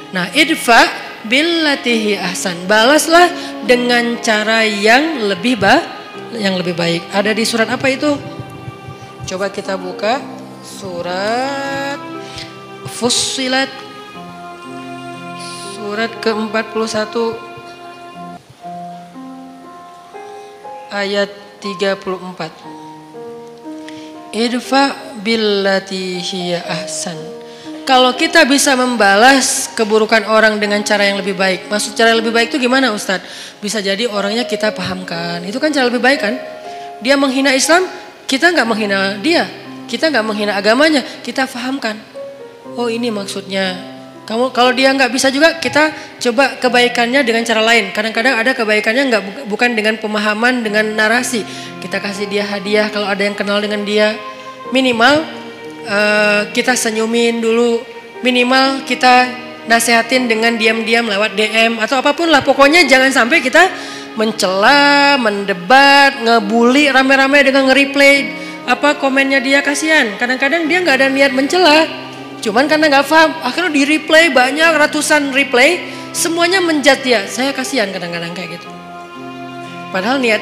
Nah, idfa billatihi ahsan. Balaslah dengan cara yang lebih baik. Ada di surat apa itu? Coba kita buka surat Fussilat, surat ke-41 ayat 34. Idfa billati hiya ahsan. Kalau kita bisa membalas keburukan orang dengan cara yang lebih baik. Maksud cara yang lebih baik itu gimana Ustadz? Bisa jadi orangnya kita pahamkan. Itu kan cara lebih baik kan? Dia menghina Islam, kita nggak menghina dia. Kita nggak menghina agamanya, kita pahamkan. Oh ini maksudnya. Kalau dia nggak bisa juga, kita coba kebaikannya dengan cara lain. Kadang-kadang ada kebaikannya bukan dengan pemahaman, dengan narasi. Kita kasih dia hadiah kalau ada yang kenal dengan dia. Minimal kita senyumin dulu, minimal kita nasehatin dengan diam-diam lewat DM atau apapun lah. Pokoknya jangan sampai kita mencela, mendebat, ngebully rame-rame dengan nge-replay komennya dia. Kasihan, kadang-kadang dia nggak ada niat mencela, cuman karena nggak paham, akhirnya di replay banyak ratusan replay, semuanya menjat dia. Saya kasihan kadang-kadang kayak gitu. Padahal niat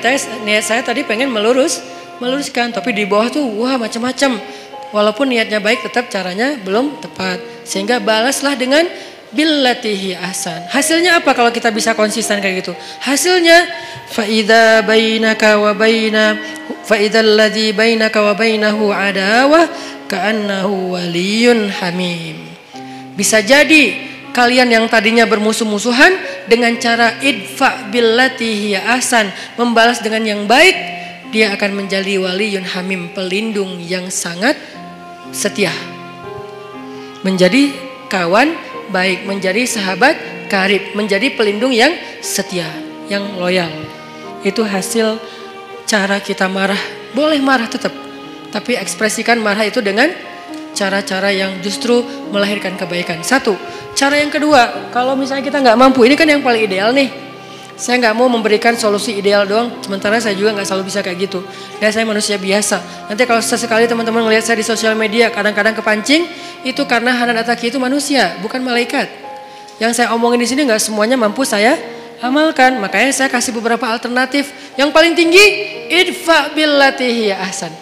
saya tadi pengen meluruskan, tapi di bawah tuh wah macam-macam. Walaupun niatnya baik, tetap caranya belum tepat. Sehingga balaslah dengan billatihi ahsan. Hasilnya apa kalau kita bisa konsisten kayak gitu? Hasilnya faidza bainaka wa baina faidzal ladzi bainaka wa bainahu adawah ka'annahu waliyyun hamim. Bisa jadi kalian yang tadinya bermusuh-musuhan dengan cara idfa billatihi ahsan, membalas dengan yang baik, dia akan menjadi waliyun hamim, pelindung yang sangat setia, menjadi kawan baik, menjadi sahabat karib, menjadi pelindung yang setia, yang loyal. Itu hasil cara kita marah. Boleh marah tetap, tapi ekspresikan marah itu dengan cara-cara yang justru melahirkan kebaikan. Satu. Cara yang kedua, kalau misalnya kita nggak mampu, ini kan yang paling ideal nih. Saya nggak mau memberikan solusi ideal doang, sementara saya juga nggak selalu bisa kayak gitu. Dan saya manusia biasa. Nanti kalau sesekali teman-teman melihat saya di sosial media, kadang-kadang kepancing, itu karena Hanan Attaqi itu manusia, bukan malaikat. Yang saya omongin di sini nggak semuanya mampu saya amalkan. Makanya saya kasih beberapa alternatif. Yang paling tinggi, idfa billati hiya ahsan.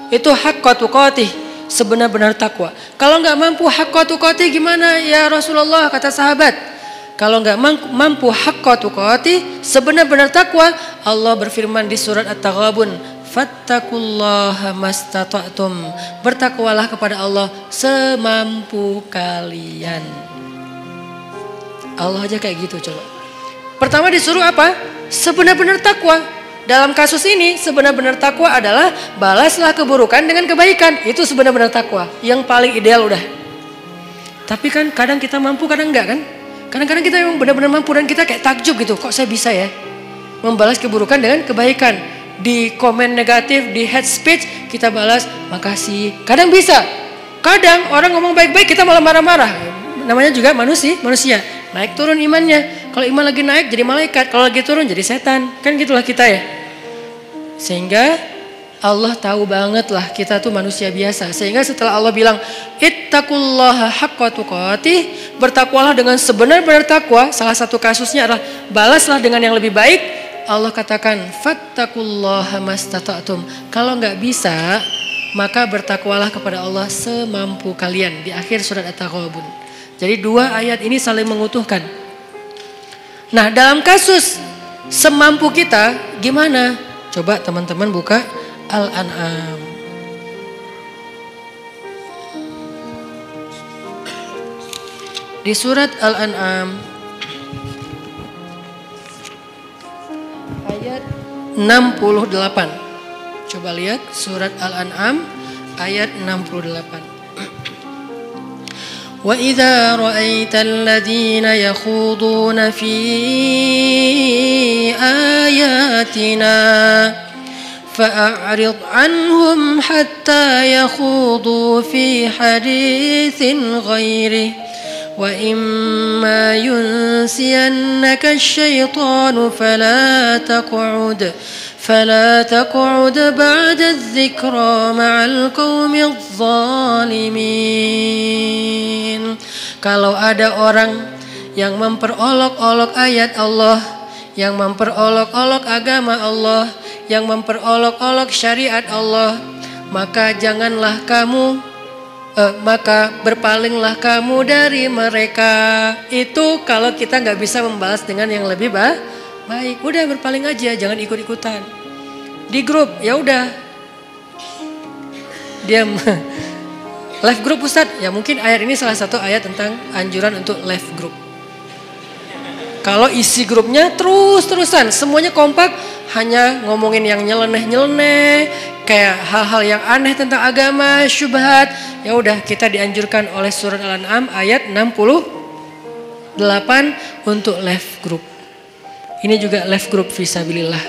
Itu haqqa tuqatih, sebenar-benar takwa. Kalau nggak mampu haqqa tuqatih gimana ya Rasulullah, kata sahabat? Kalau nggak mampu haqqa tuqatih, sebenar-benar takwa, Allah berfirman di surat At-Taghabun, fattaqullaha mastata'tum. Bertakwalah kepada Allah semampu kalian. Allah aja kayak gitu coba. Pertama disuruh apa? Sebenar-benar takwa. Dalam kasus ini sebenar-benar takwa adalah balaslah keburukan dengan kebaikan. Itu sebenar-benar takwa. Yang paling ideal udah. Tapi kan kadang kita mampu, kadang enggak kan? Kadang-kadang kita memang benar-benar mampu dan kita kayak takjub gitu. Kok saya bisa ya membalas keburukan dengan kebaikan. Di komen negatif, di hate speech kita balas makasih. Kadang bisa. Kadang orang ngomong baik-baik kita malah marah-marah. Namanya juga manusia. Naik turun imannya. Kalau iman lagi naik jadi malaikat. Kalau lagi turun jadi setan. Kan gitulah kita ya. Sehingga Allah tahu banget lah kita tuh manusia biasa. Sehingga setelah Allah bilang ittaqullaha haqqa tuqatih, bertakwalah dengan sebenar-benar takwa. Salah satu kasusnya adalah balaslah dengan yang lebih baik. Allah katakan fattaqullaha mastata'tum. Kalau nggak bisa, maka bertakwalah kepada Allah semampu kalian. Di akhir surat At-Taghabun. Jadi dua ayat ini saling mengutuhkan. Nah, dalam kasus semampu kita gimana? Coba teman-teman buka Al-An'am. di surat Al-An'am ayat 68. Coba lihat surat Al-An'am ayat 68. Wa idza ra'aital ladzina yakhuduna fi ayatina fa'rid 'anhum hatta yakhudu fi haditsin ghairihi wa imma yunsiyannaka asy-syaitanu fala taq'ud ba'da adh-dhikra ma'al qaumidh dhalimin. Kalau ada orang yang memperolok-olok ayat Allah, yang memperolok-olok agama Allah, yang memperolok-olok syariat Allah, maka maka berpalinglah kamu dari mereka. Itu kalau kita nggak bisa membalas dengan yang lebih baik, udah berpaling aja, jangan ikut-ikutan. Di grup ya udah diam. Live group Ustadz, ya mungkin ayat ini salah satu ayat tentang anjuran untuk live group. Kalau isi grupnya terus-terusan, semuanya kompak, hanya ngomongin yang nyeleneh-nyeleneh, kayak hal-hal yang aneh tentang agama, syubhat, ya udah kita dianjurkan oleh surat Al-An'am ayat 68 untuk live group. Ini juga live group fisabilillah.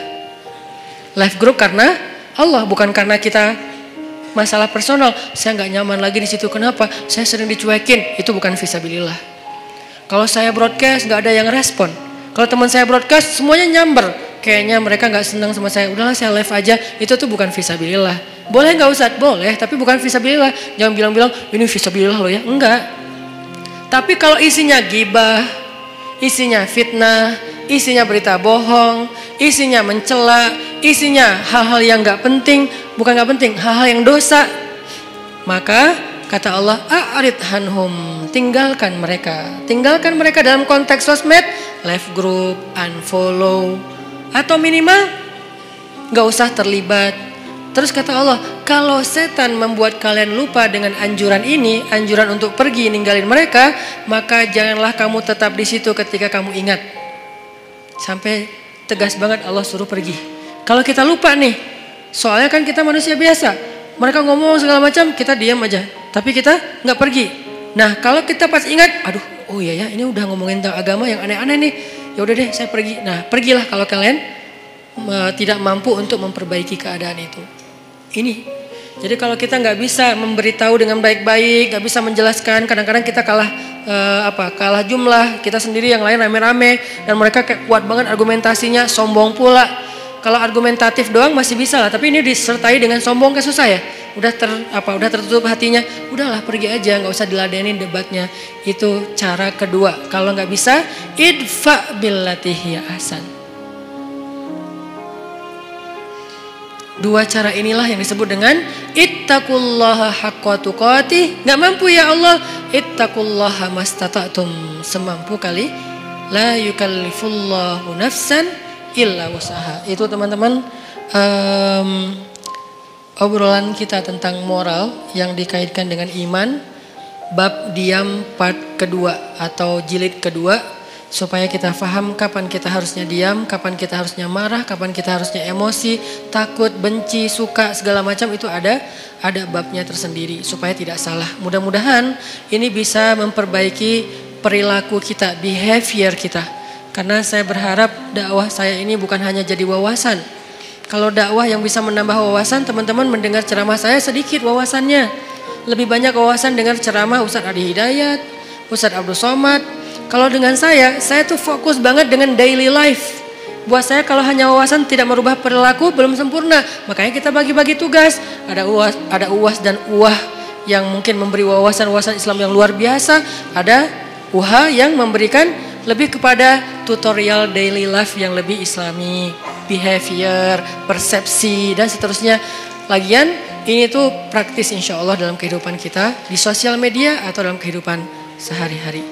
Live group karena Allah, bukan karena kita masalah personal. Saya nggak nyaman lagi di situ. Kenapa? Saya sering dicuekin. Itu bukan fisabilillah. Kalau saya broadcast nggak ada yang respon. Kalau teman saya broadcast semuanya nyamber. Kayaknya mereka nggak senang sama saya. Udahlah saya live aja. Itu tuh bukan fisabilillah. Boleh nggak Ustadz? Boleh. Tapi bukan fisabilillah. Jangan bilang-bilang ini fisabilillah loh ya. Enggak. Tapi kalau isinya gibah, isinya fitnah, isinya berita bohong, isinya mencela, isinya hal-hal yang nggak penting, bukan nggak penting, hal-hal yang dosa, maka kata Allah, a'rid hanhum, tinggalkan mereka dalam konteks sosmed, live group, unfollow, atau minimal nggak usah terlibat. Terus kata Allah, kalau setan membuat kalian lupa dengan anjuran ini, anjuran untuk pergi ninggalin mereka, maka janganlah kamu tetap di situ ketika kamu ingat. Sampai tegas banget Allah suruh pergi. Kalau kita lupa nih, soalnya kan kita manusia biasa, mereka ngomong segala macam, kita diam aja, tapi kita nggak pergi. Nah kalau kita pas ingat, aduh, oh iya ya, ini udah ngomongin tentang agama yang aneh-aneh nih, ya udah deh saya pergi. Nah pergilah kalau kalian tidak mampu untuk memperbaiki keadaan itu. Ini, jadi kalau kita nggak bisa memberitahu dengan baik-baik, nggak bisa menjelaskan, kadang-kadang kita kalah jumlah, kita sendiri yang lain rame-rame, dan mereka kayak kuat banget argumentasinya, sombong pula. Kalau argumentatif doang masih bisa lah, tapi ini disertai dengan sombong kayak susah ya. Udah tertutup hatinya, udahlah pergi aja, nggak usah diladenin debatnya. Itu cara kedua. Kalau nggak bisa, idfa billati hiya ahsan. Dua cara inilah yang disebut dengan ittaqullaha haqqa tuqatih. Nggak mampu ya Allah, ittaqullaha mastata'tum, semampu kali. La yukallifullahu nafsan illa wusaha. Itu teman-teman obrolan kita tentang moral yang dikaitkan dengan iman, bab diam part kedua atau jilid kedua, supaya kita paham kapan kita harusnya diam, kapan kita harusnya marah, kapan kita harusnya emosi, takut, benci, suka, segala macam itu ada babnya tersendiri supaya tidak salah. Mudah-mudahan ini bisa memperbaiki perilaku kita, behavior kita. Karena saya berharap dakwah saya ini bukan hanya jadi wawasan. Kalau dakwah yang bisa menambah wawasan, teman-teman mendengar ceramah saya sedikit wawasannya. Lebih banyak wawasan dengar ceramah Ustadz Adi Hidayat, Ustadz Abdul Somad. Kalau dengan saya tuh fokus banget dengan daily life. Buat saya kalau hanya wawasan tidak merubah perilaku belum sempurna. Makanya kita bagi-bagi tugas. Ada UAS dan UAH yang mungkin memberi wawasan Islam yang luar biasa. Ada UHA yang memberikan lebih kepada tutorial daily life yang lebih islami. Behavior, persepsi dan seterusnya. Lagian ini tuh praktis insya Allah dalam kehidupan kita. Di sosial media atau dalam kehidupan sehari-hari.